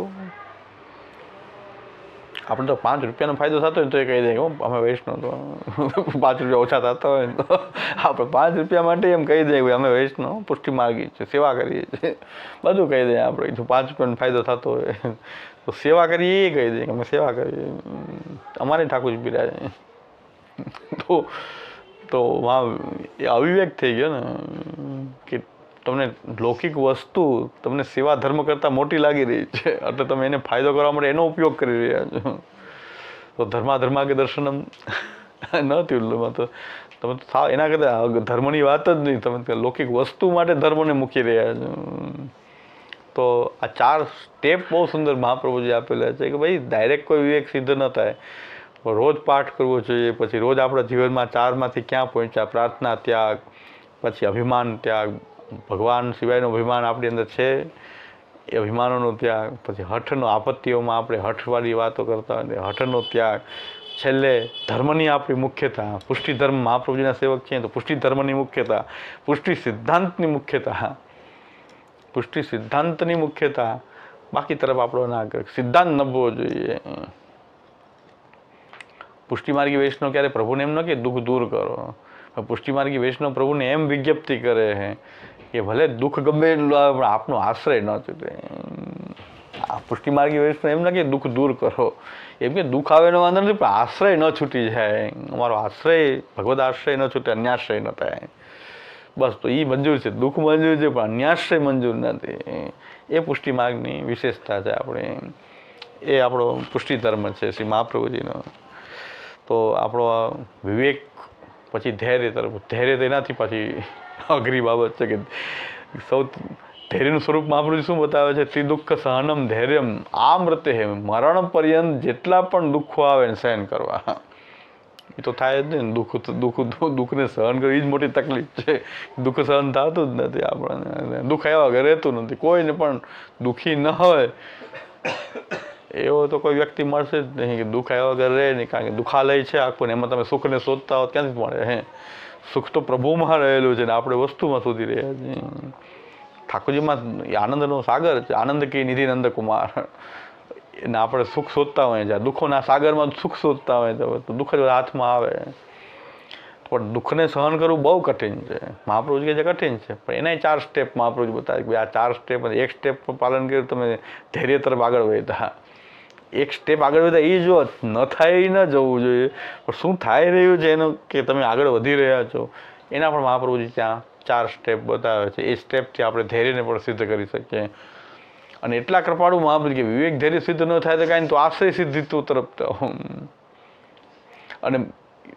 આપણે તો 5 રૂપિયાનો ફાયદો થતો હોય તો એ કહી દે કે અમે વૈષ્ણવ તો 5 રૂપિયા ઓછા થતા હોય તો આપણે 5 રૂપિયા માટે એમ કહી દઈએ કે અમે વૈષ્ણવ પુષ્ટિ માર્ગી છે, સેવા કરીએ છીએ, બધું કહી દઈએ. આપણે જો 5 રૂપિયાનો ફાયદો થતો હોય તો સેવા કરીએ એ કહી દઈએ કે અમે સેવા કરીએ, અમારે ઠાકોરજી બિરાજે. તો એ અવિવેક થઈ ગયો ને કે તમને લૌકિક વસ્તુ તમને સેવા ધર્મ કરતાં મોટી લાગી રહી છે એટલે તમે એને ફાયદો કરવા માટે એનો ઉપયોગ કરી રહ્યા છો. તો ધર્મા કે દર્શનમ ન થયું તો તમે તો સાવ એના કરતાં ધર્મની વાત જ નહીં, તમે લૌકિક વસ્તુ માટે ધર્મને મૂકી રહ્યા છો. તો આ 4 સ્ટેપ બહુ સુંદર મહાપ્રભુજી આપેલા છે કે ભાઈ ડાયરેક્ટ કોઈ વિવેક સિદ્ધ ન થાય, રોજ પાઠ કરવો જોઈએ. પછી રોજ આપણા જીવનમાં 4માંથી ક્યાં પહોંચ્યા, પ્રાર્થના ત્યાગ, પછી અભિમાન ત્યાગ, ભગવાન સિવાયનું અભિમાન આપણી અંદર છે એ અભિમાનોનો ત્યાગ, પછી હઠનો આપત્તિઓમાં આપણે હઠવાળી વાતો કરતા હોય હઠનો ત્યાગ, છેલ્લે ધર્મની આપણી મુખ્યતા. પુષ્ટિ ધર્મ મહાપ્રભુજીના સેવક છીએ તો પુષ્ટિ ધર્મની મુખ્યતા, પુષ્ટિ સિદ્ધાંતની મુખ્યતા, પુષ્ટિ સિદ્ધાંતની મુખ્યતા. બાકી તરફ આપણો અનાગ્રહ, સિદ્ધાંત નભવો જોઈએ. પુષ્ટિમાર્ગી વૈષ્ણવ ક્યારે પ્રભુને એમ ન કે દુઃખ દૂર કરો, પુષ્ટિમાર્ગી વૈષ્ણવ પ્રભુને એમ વિજ્ઞપ્તિ કરે છે કે ભલે દુઃખ ગમે એટલું આવે પણ આપનો આશ્રય ન છૂટે. આ પુષ્ટિમાર્ગી વૈષ્ણવ એમ ન કે દુઃખ દૂર કરો, એમ કે દુઃખ આવે એનો વાંધો નથી પણ આશ્રય ન છૂટી જાય, અમારો આશ્રય ભગવદ આશ્રય ન છૂટે, અન્યાશ્રય ન થાય. બસ તો એ મંજૂર છે, દુઃખ મંજૂર છે પણ અન્યાશ્રય મંજૂર નથી. એ પુષ્ટિ માર્ગની વિશેષતા છે. આપણે એ આપણો પુષ્ટિ ધર્મ છે શ્રી મહાપ્રભુજીનો. તો આપણો વિવેક પછી ધૈર્ય તરફ, ધૈર્ય તેનાથી પછી અઘરી બાબત છે કે ધૈર્યનું સ્વરૂપ મહાપ્રભુજી શું બતાવે છે, ત્રિદુઃખ સહનમ ધૈર્યમ આમૃતે હે, મરણ પર્યંત જેટલા પણ દુઃખો આવે ને સહન કરવા. એ તો થાય જ નહીં ને, દુઃખને સહન કરવું એ જ મોટી તકલીફ છે. દુઃખ સહન થતું જ નથી આપણને, દુઃખ આવ્યા વગર રહેતું નથી. કોઈને પણ દુઃખી ન હોય એવો તો કોઈ વ્યક્તિ મળશે જ નહીં કે દુઃખ આવ્યા વગર રહે નહીં, કારણ કે દુઃખાલય છે આખું ને એમાં તમે સુખને શોધતા હો ક્યાંથી મળે. સુખ તો પ્રભુમાં રહેલું છે ને આપણે વસ્તુમાં શોધી રહ્યા છીએ. ઠાકોરજીમાં આનંદનો સાગર છે, આનંદ કી નિધિ નંદકુમાર. એને આપણે સુખ શોધતા હોય જ્યાં દુઃખોના સાગરમાં સુખ શોધતા હોય તો દુઃખ જ હાથમાં આવે. પણ દુઃખને સહન કરવું બહુ કઠિન છે. મહાપ્રભુજી કે જે કઠિન છે પણ એના 4 સ્ટેપ મહાપ્રભુજી બતાવે કે આ 4 સ્ટેપ, એક સ્ટેપ પાલન કર્યું તમે ધૈર્ય તરફ આગળ વધ્યા. એક સ્ટેપ આગળ વધ્યા એ જો ન થાય એ ન જવું જોઈએ, પણ શું થાય રહ્યું છે એનું કે તમે આગળ વધી રહ્યા છો એના પણ મહાપ્રભુજી ત્યાં 4 સ્ટેપ બતાવે છે. એ સ્ટેપથી આપણે ધૈર્યને પણ સિદ્ધ કરી શકીએ. અને એટલા કૃપાળુ મહાપ્રભુ કે વિવેક ધૈર્ય સિદ્ધ ન થાય તો કાંઈ તો આશ્રય સિદ્ધિત્વ તરફ તો. અને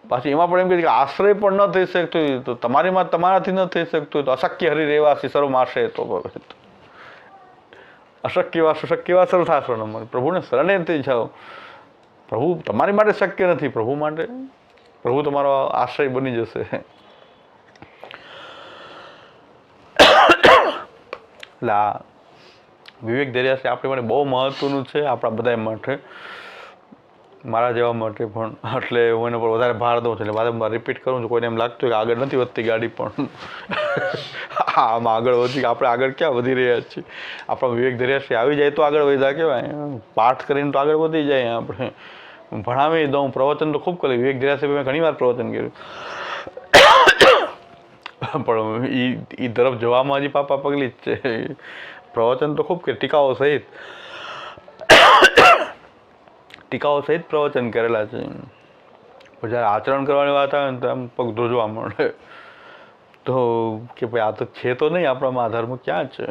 પાછી એમાં પણ એમ કહે કે આશ્રય પણ ન થઈ શકતો હોય તો તમારાથી ન થઈ શકતું હોય તો અશક્ય હરિ રહેવાસી સર્વમાશ્રય તો ભવે. અશક્ય વા સુશક્ય વા સર્વથાશ્રમ નમઃ. પ્રભુને શરણે થઈ જાઓ. પ્રભુ તમારી માટે શક્ય નથી, પ્રભુ માટે પ્રભુ તમારો આશ્રય બની જશે. એટલે આ વિવેક ધૈર્ય આપણી માટે બહુ મહત્વનું છે, આપણા બધા માટે, મારા જેવા માટે પણ. એટલે હું એના પર વધારે ભાર દઉં છું, એટલે વારંવાર રિપીટ કરું છું. કોઈને એમ લાગતું હોય કે આગળ નથી વધતી ગાડી, પણ આમાં આગળ વધી, આપણે આગળ ક્યાં વધી રહ્યા છીએ? આપણા વિવેક ધૈર્ય આવી જાય તો આગળ વધ્યા કહેવાય. પાઠ કરીને તો આગળ વધી જાય. આપણે ભણાવી દઉં, પ્રવચન તો ખૂબ કર્યું, વિવેક ધૈર્ય મેં ઘણી વાર પ્રવચન કર્યું, પણ એ તરફ જવામાં હજી પાપા પગલી જ છે. પ્રવચન તો ખૂબ કે ટીકાઓ સહિત પ્રવચન કરેલા છે. પણ જ્યારે આચરણ કરવાની વાત આવે ને તો આમ પગ ધ્રુજવા મળે. તો કે ભાઈ આ તો છે તો નહીં આપણામાં, આ ધર્મ ક્યાં છે?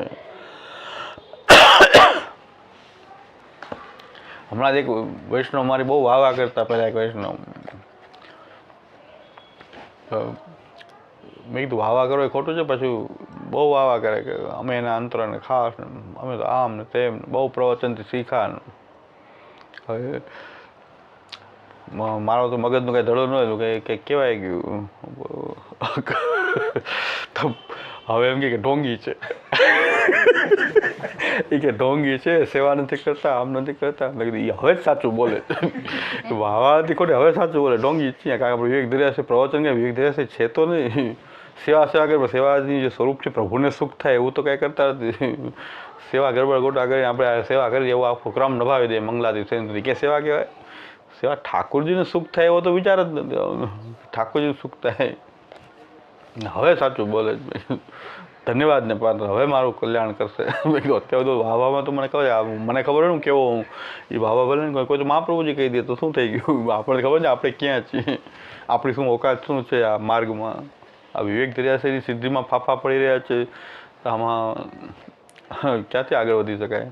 હમણાં જ એક વૈષ્ણવ મારી બહુ વાવા કરતા, પહેલાં એક વૈષ્ણવ, મેં કીધું વાવા કરો એ ખોટું છે, પછી બહુ વાવા કરે કે અમે એના અંતરને ખાસ, અમે તો આમ ને તેમ, બહુ પ્રવચનથી શીખા. હવે મારો તો મગજનો કંઈ ધડો ન હતું, કે કહેવાય ગયું. તો હવે એમ કે ઢોંગી છે. એ કે ઢોંગી છે, સેવા નથી કરતા, આમ નથી કરતા. મેં કીધું એ હવે જ સાચું બોલે. વાવા હતી ખોટી, હવે સાચું બોલે. ઢોંગી જ છીએ, કારણ કે વિવેક ધૈર્ય છે, પ્રવચન કે વિવેક ધૈર્ય છે તો નહીં. સેવા કરે, પણ સેવાની જે સ્વરૂપ છે પ્રભુને સુખ થાય એવું તો કંઈ કરતા નથી. સેવા ગરબડ ગોટા કરીને આપણે સેવા કરી એવો આખો ક્રમ નભાવી દે મંગલાથી સેન્દ્રથી, કે સેવા કહેવાય? સેવા ઠાકોરજીને સુખ થાય એવો તો વિચાર જ નથી. ઠાકોરજીને સુખ થાય. હવે સાચું બોલે. ધન્યવાદ ને પાત્ર, હવે મારું કલ્યાણ કરશે. અત્યારે તો વાવામાં તો મને ખબર, મને ખબર હોય ને કેવો હું, એ વાવા ભલે ને કોઈ તો મહાપ્રભુજી કહી દે તો શું થઈ ગયું? આપણને ખબર ને આપણે ક્યાં છીએ, આપણી શું ઓકાત શું છે આ માર્ગમાં. આ વિવેક ધૈર્યની સિદ્ધિમાં ફાફા પડી રહ્યા છે, આમાં ક્યાંથી આગળ વધી શકાય?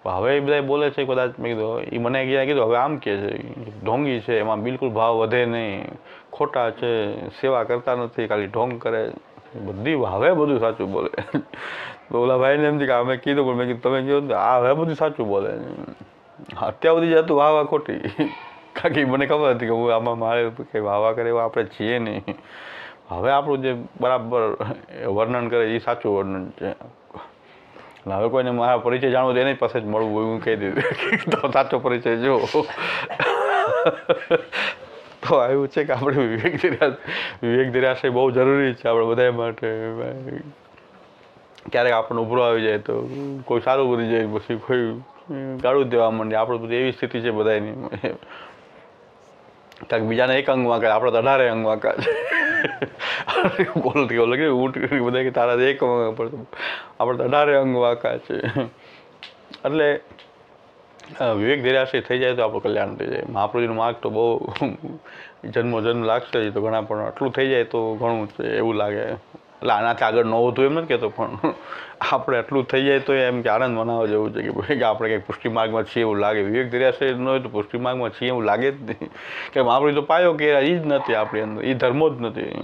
હવે એ બધા બોલે છે કદાચ, મેં કીધું એ મને ક્યાં કીધું હવે આમ કહે છે ઢોંગી છે, એમાં બિલકુલ ભાવ વધે નહીં, ખોટા છે, સેવા કરતા નથી, ખાલી ઢોંગ કરે. બધી હવે બધું સાચું બોલે. તો ઓલા ભાઈને એમ છે કે અમે કીધું, પણ મેં કીધું તમે કીધું આ હવે બધું સાચું બોલે. અત્યાર સુધી જતું વાવા ખોટી, કારણ કે મને ખબર હતી કે હું આમાં મારે કંઈ વાવા કરે એવા આપણે છીએ નહીં. હવે આપણું જે બરાબર વર્ણન કરે એ સાચું વર્ણન છે. હવે કોઈને મારા પરિચય જાણવો તો એની પાસે જ મળવું હોય, હું કહી દીધું તો સાચો પરિચય જો. તો આવ્યું છે કે આપણે વિવેક ધૈર્ય બહુ જરૂરી છે આપણે બધા માટે. ક્યારેક આપણને ઉભરો આવી જાય તો કોઈ સારું બની જાય, પછી કોઈ ગાળું દેવા માંડે. આપણે બધી એવી સ્થિતિ છે બધાની. કારણ બીજાને એક અંગ વાંકા, આપણે તો 18 અંગ વાંકા છે. બોલતી લગે ઊંટ બધા કે તારા એક અંગ પડતું, આપણે તો 18 અંગ વાંકા છે. એટલે વિવેક ધૈર્ય થઈ જાય તો આપણું કલ્યાણ થઈ જાય. મહાપ્રભુજીનો માર્ગ તો બહુ જન્મ લાગશે તો ઘણા, પણ આટલું થઈ જાય તો ઘણું છે એવું લાગે. એટલે આનાથી આગળ ન હોતું એમ નથી કહેતો, પણ આપણે આટલું થઈ જાય તો એમ કે આનંદ મનાવવા જેવું છે કે ભાઈ આપણે કંઈક પુષ્ટિ માર્ગમાં છીએ એવું લાગે. વિવેક ધૈર્ય ન હોય તો પુષ્ટિ માર્ગમાં છીએ એવું લાગે જ નહીં. કે મહાપ્રભુ તો પાયો કે એ જ નથી આપણી અંદર, એ ધર્મો જ નથી.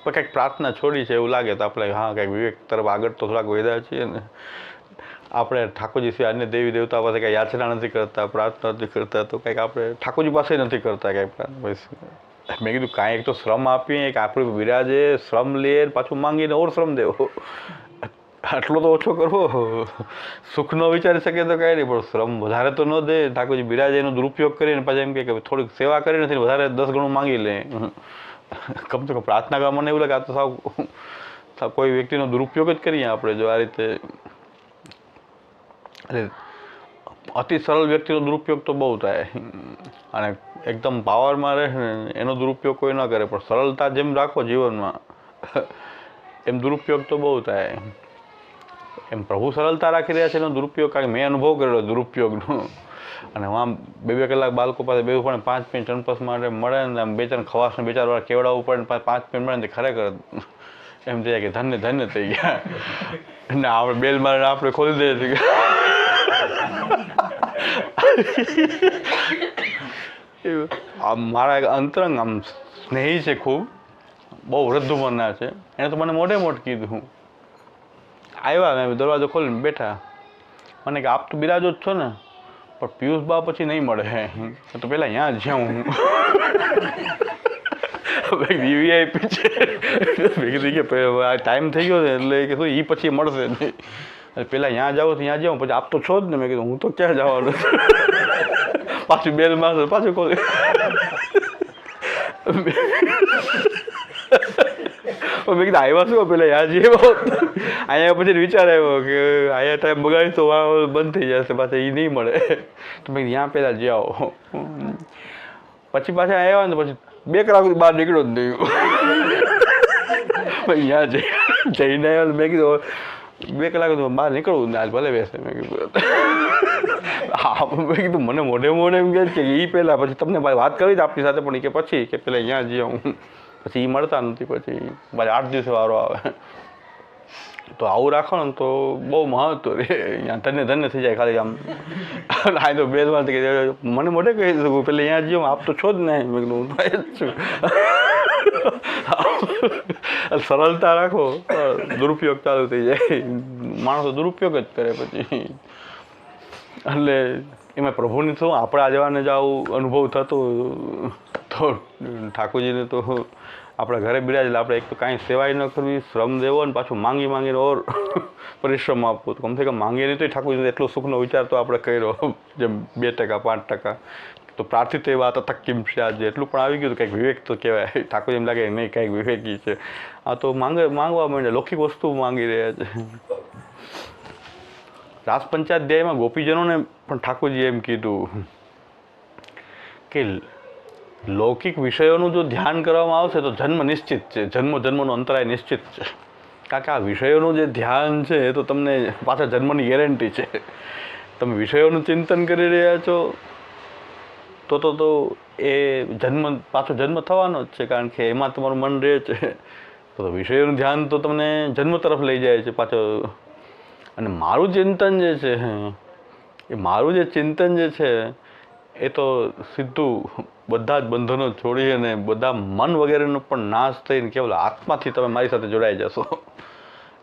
પણ કંઈક પ્રાર્થના છોડી છે એવું લાગે તો આપણે હા કંઈક વિવેક તરફ આગળ તો થોડાક વધ્યા છીએ ને. આપણે ઠાકોરજી સિવાય અન્ય દેવી દેવતા પાસે કંઈ યાચના નથી કરતા, પ્રાર્થના નથી કરતા, તો કંઈક આપણે ઠાકોરજી પાસે નથી કરતા કંઈક પ્રાર્થના. મેં કીધું કાંઈ એક તો શ્રમ આપીએ, એક આપણે બિરાજે, શ્રમ લે, પાછું માંગીને ઓર શ્રમ દેવો, આટલો તો ઓછો કરવો. સુખ ન વિચારી શકે તો કાંઈ નહીં, પણ શ્રમ વધારે તો ન દે. ઠાકોરજી બિરાજે એનો દુરુપયોગ કરીને પાછા એમ કે થોડીક સેવા કરી નથી, વધારે 10 ગણું માંગી લે. કમ તો પ્રાર્થના કરવા મને એવું લાગે આ તો સાવ કોઈ વ્યક્તિનો દુરુપયોગ જ કરીએ આપણે જો આ રીતે. એટલે અતિ સરળ વ્યક્તિનો દુરુપયોગ તો બહુ થાય, અને એકદમ પાવરમાં રહે ને એનો દુરુપયોગ કોઈ ન કરે, પણ સરળતા જેમ રાખો જીવનમાં એમ દુરુપયોગ તો બહુ થાય. એમ પ્રભુ સરળતા રાખી રહ્યા છે એનો દુરુપયોગ, કારણ કે મેં અનુભવ કરેલો દુરુપયોગનો. અને આમ 2 કલાક બાળકો પાસે બેવું પડે, 5 મિનિટ ટનપસ માટે મળે ને, આમ 2-4 ખવાસને 2-4 વાર કેવડાવવું પડે ને 5 મિનિટ મળે ને, ખરેખર એમ થઈ જાય કે ધન્ય થઈ ગયા. ને આપણે બેલ મારીને આપણે ખોલી દઈએ છીએ. આમ મારા એક અંતરંગ આમ સ્નેહી છે, ખૂબ બહુ વૃદ્ધ ઉંમરના છે, એને તો મને મોઢે મોઢ કીધું. આવ્યા, મેં દરવાજો ખોલીને બેઠા, મને કે આપ તો બિરાજો જ છો ને, પણ પિયુષ બા પછી નહીં મળે, તો પહેલાં અહીંયા જ્યાં હું વીવીઆઈપી છે. મેં કીધું કે આ ટાઈમ થઈ ગયો ને એટલે કે શું એ પછી મળશે નહીં, પહેલાં ત્યાં જાઓ તો ત્યાં જાઉં, પછી આપ તો છો જ ને. મેં કીધું હું તો ક્યાં જવાનું. પાછું બેલ મારશે, પાછું કોઈ મેં કીધું આવ્યા શું પેલા યાદ જે અહીંયા પછી વિચાર આવ્યો કે અહીંયા ટાઈમ બગાડી તો બંધ થઈ જશે, પાછા એ નહીં મળે. તો મેં ત્યાં પહેલાં જાઓ. પછી પાછા આવ્યા ને પછી 2 કલાક બહાર નીકળ્યો જ નહીં. અહીંયા જઈને આવ્યો મેં કીધું 2 કલાક બહાર નીકળવું ને આજ ભલે બેસે. મેં કીધું હા, મેં કીધું મને મોઢે એમ કહે કે એ પહેલાં પછી તમને વાત કરી જ આપણી સાથે, પણ એ કે પછી કે પહેલાં અહીંયા જઈએ હું, પછી એ મળતા નથી, પછી પાછા 8 દિવસે વારો આવે. તો આવું રાખો ને તો બહુ મહત્વ રહે. અહીંયા ધન્ય થઈ જાય ખાલી આમ. આ તો બેલમાં કે મને મોઢે કહી શકું પેલા અહીંયા જઈએ આપ તો છો જ ને. મેં કીધું હું તો જ છું. સરળતા રાખો, દુરુપયોગ ચાલુ થઈ જાય. માણસો દુરુપયોગ જ કરે પછી. એટલે એમાં પ્રભુની શું આપણા જવાને જ આવું અનુભવ થતો, તો ઠાકોરજીને તો આપણા ઘરે બિરાજેલા, આપણે એક તો કાંઈ સેવાય ન કરવી, શ્રમ દેવો ને પાછું માંગીને ઓર પરિશ્રમ આપવો. તો કમસે કમ માંગીએ નહીં તો ઠાકોરજીને એટલો સુખનો વિચાર તો આપણે કર્યો, જેમ 2% 5%. તો પ્રાર્થિત એ વાત તક્કીમ છે આજે એટલું પણ આવી ગયું, કંઈક વિવેક તો કહેવાય. ઠાકોરજી એમ લાગે નહીં કંઈક વિવેકી છે. આ તો માંગવા માંડે, લૌકિક વસ્તુ માંગી રહ્યા છે. રાસ પંચાધ્યાયમાં ગોપીજનોને પણ ઠાકોરજી એમ કીધું કે લૌકિક વિષયોનું જો ધ્યાન કરવામાં આવશે તો જન્મ નિશ્ચિત છે, જન્મનો અંતરાય નિશ્ચિત છે. કારણ કે આ વિષયોનું જે ધ્યાન છે એ તો તમને પાછા જન્મની ગેરંટી છે. તમે વિષયોનું ચિંતન કરી રહ્યા છો તો એ પાછો જન્મ થવાનો જ છે, કારણ કે એમાં તમારું મન રહે છે. તો વિષયોનું ધ્યાન તો તમને જન્મ તરફ લઈ જાય છે પાછો. અને મારું ચિંતન જે છે એ તો સીધું બધા જ બંધનો છોડી અને બધા મન વગેરેનો પણ નાશ થઈને કેવલ આત્માથી તમે મારી સાથે જોડાઈ જશો,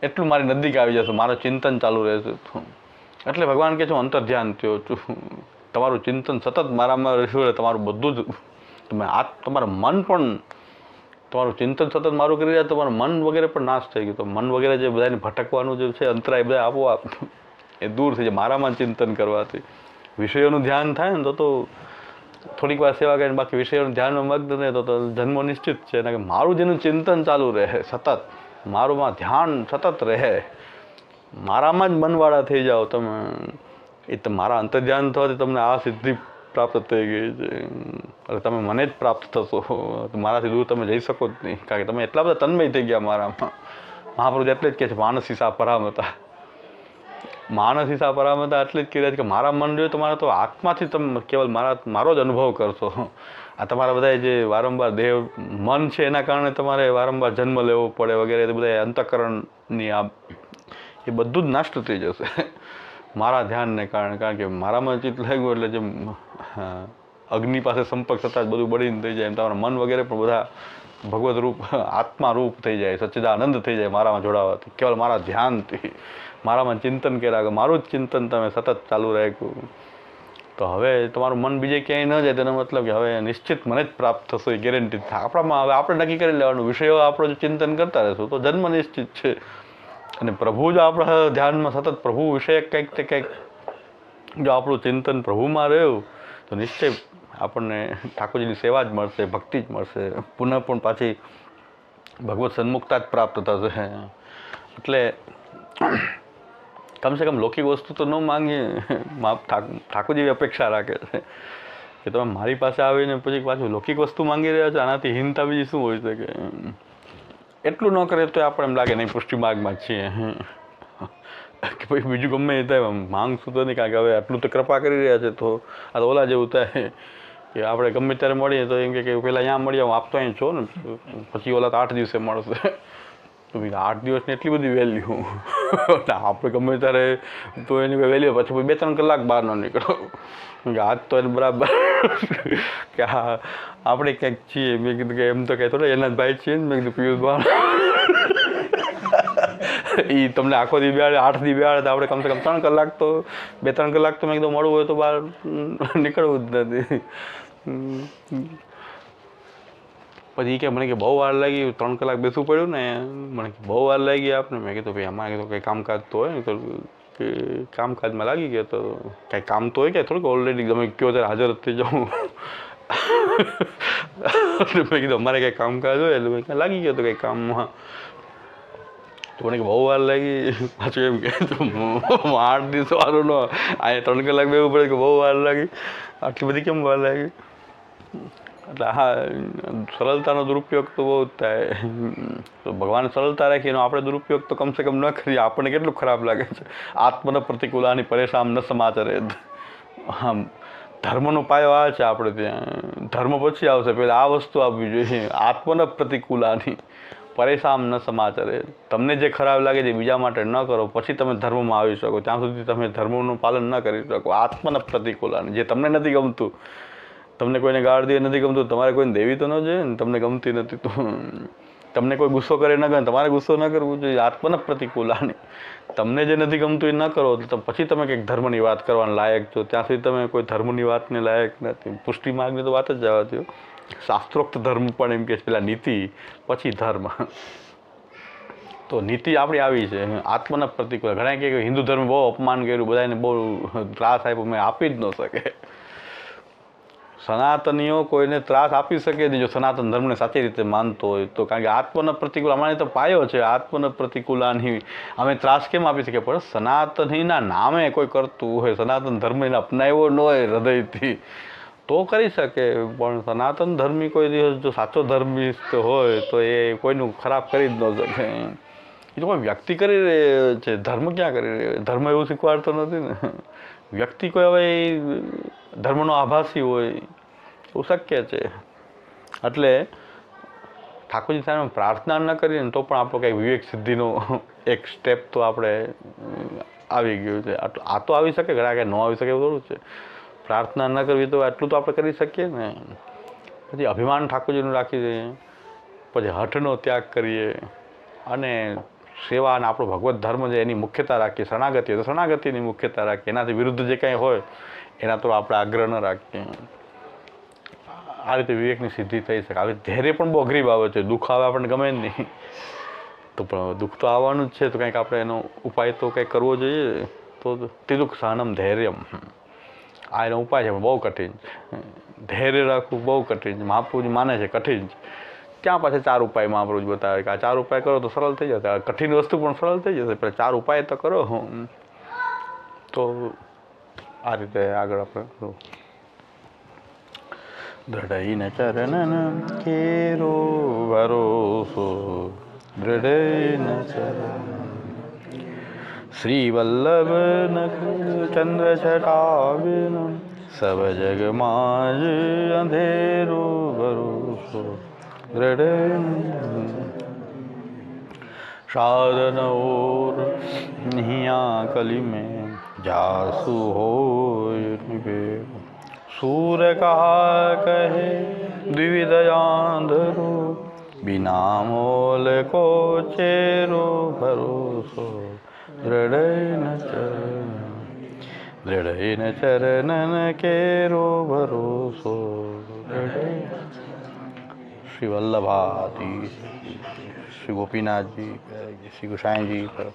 એટલું મારી નજીક આવી જશો, મારું ચિંતન ચાલુ રહેશે. એટલે ભગવાન કહે છે હું અંતર ધ્યાન થયો છું. તમારું ચિંતન સતત મારામાં રહેશે, તમારું બધું જ તમારું મન પણ તમારું ચિંતન સતત મારું કરી રહ્યા, તમારું મન વગેરે પણ નાશ થઈ ગયું. તો મન વગેરે જે બધાને ભટકવાનું જે છે અંતરાય બધા આપોઆપ એ દૂર થઈ જાય મારામાં ચિંતન કરવાથી. વિષયોનું ધ્યાન થાય ને તો થોડીક વાર સેવા કરીને બાકી વિષયોનું ધ્યાનમાં મગ્ન રહે તો જન્મ નિશ્ચિત છે. કે મારું જેનું ચિંતન ચાલુ રહે સતત, મારુંમાં ધ્યાન સતત રહે, મારામાં જ મનવાળા થઈ જાઓ તમે, એ મારા અંતર ધ્યાન થવાથી તમને આ સિદ્ધિ પ્રાપ્ત થઈ ગઈ છે. એટલે તમે મને જ પ્રાપ્ત થશો, મારાથી દૂર તમે જઈ શકો જ નહીં, કારણ કે તમે એટલા બધા તન્મય થઈ ગયા મારામાં. મહાપ્રભુ એટલે જ કહે છે માનસીસા પરામતા. માનસીસા પરામતા એટલે જ કહે છે કે મારા મન જોઈએ તો મારા તો આત્માથી તમે કેવલ મારો જ અનુભવ કરશો. આ તમારા બધા જે વારંવાર દેહ મન છે એના કારણે તમારે વારંવાર જન્મ લેવો પડે વગેરે બધા અંતઃકરણની એ બધું જ નષ્ટ થઈ જશે મારા ધ્યાનને કારણે. કારણ કે મારામાં ચિત્ત લાગ્યું એટલે જેમ અગ્નિ પાસે સંપર્ક થતાં જ બધું બળીને થઈ જાય, એમ તમારા મન વગેરે પણ બધા ભગવત રૂપ આત્મા રૂપ થઈ જાય, સચ્ચિદાનંદ થઈ જાય મારામાં જોડાવાથી, કેવલ મારા ધ્યાનથી. મારામાં ચિંતન કર્યા, મારું જ ચિંતન તમે સતત ચાલુ રાખ્યું, તો હવે તમારું મન બીજે ક્યાંય ન જાય. તેનો મતલબ કે હવે નિશ્ચિત મને જ પ્રાપ્ત થશે એ ગેરંટી. આપણામાં હવે આપણે નક્કી કરી લેવાનું, વિષયો આપણો જો ચિંતન કરતા રહેશું તો જન્મ નિશ્ચિત છે. અને પ્રભુ જો આપણા ધ્યાનમાં સતત પ્રભુ વિષય કંઈક તે કંઈક જો આપણું ચિંતન પ્રભુમાં રહ્યું તો નિશ્ચય આપણને ઠાકોરજીની સેવા જ મળશે, ભક્તિ જ મળશે, પુનઃ પણ પાછી ભગવત સન્મુખતા જ પ્રાપ્ત થશે. એટલે કમસે કમ લૌકિક વસ્તુ તો ન માંગીએ. ઠાકોરજી અપેક્ષા રાખે છે કે તમે મારી પાસે આવીને પછી પાછું લૌકિક વસ્તુ માંગી રહ્યા છો, આનાથી હીનતા બીજી શું હોઈ શકે. એટલું ન કરે તો આપણે એમ લાગે નહીં પુષ્ટિ માર્ગમાં છીએ કે ભાઈ બીજું ગમે એ થાય માંગશું તો નહીં, કારણ કે હવે આટલું તો કૃપા કરી રહ્યા છે. તો આ તો ઓલા જેવું થાય કે આપણે ગમે ત્યારે મળીએ તો એમ કે પહેલાં અહીંયા મળીએ, હું આપતો અહીં છો ને, પછી ઓલા તો 8 દિવસે મળશે. તો 8 દિવસની એટલી બધી વેલ્યુ આપણે ગમે ત્યારે તો એની વેલ્યુ પછી 2-3 કલાક બહાર ન નીકળો, આજ તો એને બરાબર કે હા આપણે ક્યાંક છીએ. મેં કીધું કે એમ તો કંઈ થોડા એના જ ભાઈ છીએ ને. મેં કીધું પિયુષ ભાઈ એ તમને આખો દી બેહાડે 8 દી બેહાડે તો આપણે કમસે કમ 3 કલાક તો 2-3 કલાક તો મેં કીધું મળવું હોય તો બહાર નીકળવું જ નથી. પછી કે મને કે બહુ વાર લાગી 3 કલાક બેસવું પડ્યું ને, મને કે બહુ વાર લાગી આપને. મેં કીધું ભાઈ અમારે કીધું કંઈ કામકાજ તો હોય ને, તો કે કામકાજમાં લાગી ગયા તો કાંઈ કામ તો હોય કે થોડુંક ઓલરેડી તમે કહો ત્યારે હાજર જ થઈ જાઉં. મેં કીધું અમારે કંઈ કામકાજ હોય એટલે મેં લાગી ગયો તો કંઈ કામમાં. તો મને કે બહુ વાર લાગી. પાછું એમ કે 8 દિવસ વાળું ન અહીંયા 3 કલાક બેવું પડે કે બહુ વાર લાગી, આટલી બધી કેમ વાર લાગી. એટલે હા, સરળતાનો દુરુપયોગ તો બહુ જ થાય. તો ભગવાન સરળતા રાખી એનો આપણે દુરુપયોગ તો કમસે કમ ન કરીએ. આપણને કેટલું ખરાબ લાગે છે. આત્મન પ્રતિકૂલાની પરેશાન ન સમાચરે. આમ ધર્મનો પાયો આ છે આપણે ત્યાં. ધર્મ પછી આવશે, પહેલાં આ વસ્તુ આવવી જોઈએ. આત્મન પ્રતિકૂલાની પરેશાન ન સમાચરે. તમને જે ખરાબ લાગે છે બીજા માટે ન કરો, પછી તમે ધર્મમાં આવી શકો. ત્યાં સુધી તમે ધર્મનું પાલન ન કરી શકો. આત્મન પ્રતિકૂલાની, જે તમને નથી ગમતું, તમને કોઈને ગાળ દે નથી ગમતું, તમારે કોઈને દેવી તો ન જોઈએ ને. તમને ગમતી નથી તો તમને કોઈ ગુસ્સો કરે ન કરે, તમારે ગુસ્સો ન કરવું જોઈએ. આત્મન પ્રતિકૂલાની, તમને જે નથી ગમતું એ ન કરો તો પછી તમે કંઈક ધર્મની વાત કરવાના લાયક છો. ત્યાં સુધી તમે કોઈ ધર્મની વાતને લાયક નથી. પુષ્ટિ માર્ગની તો વાત જ જવા દો. શાસ્ત્રોક્ત ધર્મ પણ એમ કે પેલા નીતિ પછી ધર્મ. તો નીતિ આપણી આવી છે આત્મન પ્રતિકૂળ. ઘણા કહે કે હિન્દુ ધર્મ બહુ અપમાન કર્યું, બધાને બહુ ત્રાસ આપ્યો. મેં આપી જ ન શકે. સનાતનીઓ કોઈને ત્રાસ આપી શકે નહીં જો સનાતન ધર્મને સાચી રીતે માનતો હોય તો. કારણ કે આત્મન પ્રતિકૂળ અમારે તો પાયો છે. આત્મન પ્રતિકૂલાની અમે ત્રાસ કેમ આપી શકીએ? પણ સનાતનીના નામે કોઈ કરતું હોય, સનાતન ધર્મ એને અપનાવ્યો ન હોય હૃદયથી તો કરી શકે. પણ સનાતન ધર્મી કોઈ દિવસ જો સાચો ધર્મિસ્ત હોય તો એ કોઈનું ખરાબ કરી જ ન શકે. એ તો કોઈ વ્યક્તિ કરી રહ્યો છે, ધર્મ ક્યાં કરી રહ્યો? ધર્મ એવું શીખવાડતો નથી ને. વ્યક્તિ કોઈ હવે ધર્મનો આભાસી હોય એવું શક્ય છે. એટલે ઠાકોરજી સાહેબ પ્રાર્થના ન કરીએ ને તો પણ આપણો કંઈક વિવેક સિદ્ધિનો એક સ્ટેપ તો આપણે આવી ગયું છે. આ તો આવી શકે, ઘણા કંઈ ન આવી શકે એવું થોડું છે. પ્રાર્થના ન કરવી તો આટલું તો આપણે કરી શકીએ ને. પછી અભિમાન ઠાકોરજીનું રાખી દઈએ, પછી હઠનો ત્યાગ કરીએ અને સેવા અને આપણો ભગવત ધર્મ છે એની મુખ્યતા રાખીએ. શરણાગતિ હોય તો શરણાગતિની મુખ્યતા રાખીએ. એનાથી વિરુદ્ધ જે કંઈ હોય એના તો આપણે આગ્રહ ન રાખીએ. આ રીતે વિવેકની સિદ્ધિ થઈ શકે. આવી ધૈર્ય પણ બહુ અઘરી બાબત છે. દુઃખ આવે આપણને ગમે જ નહીં તો પણ દુઃખ તો આવવાનું જ છે. તો કંઈક આપણે એનો ઉપાય તો કંઈક કરવો જોઈએ. તો તે દુઃખ સહનમ ધૈર્યમ, આ એનો ઉપાય છે પણ બહુ કઠિન છે. ધૈર્ય રાખવું બહુ કઠિન છે. મહાપ્રભુજી માને છે કઠિન છે. ત્યાં પાછા 4 ઉપાય મહાપ્રભુજી બતાવે કે આ 4 ઉપાય કરો તો સરળ થઈ જશે. કઠિન વસ્તુ પણ સરળ થઈ જશે. પણ 4 ઉપાય તો કરો. તો આ રીતે આગળ આપણે કરવું. દૃઢૈન ચરણન કેરો ભરોસો, દૃઢૈન ચરણ શ્રી વલ્લભ ચંદ્ર છટાવિન, સબ જગ માજ અંધેરો ભરોસો, દૃઢૈન साधन और निहिया कली में जासु हो सूर कहा कहे द्विविधयांधरो, बिना मोल को चेरो भरोसो, दृढ़ चरणन केरो भरोसो. श्री वल्लभाती, श्री गोपीनाथ जी, श्री गोसाई जी पर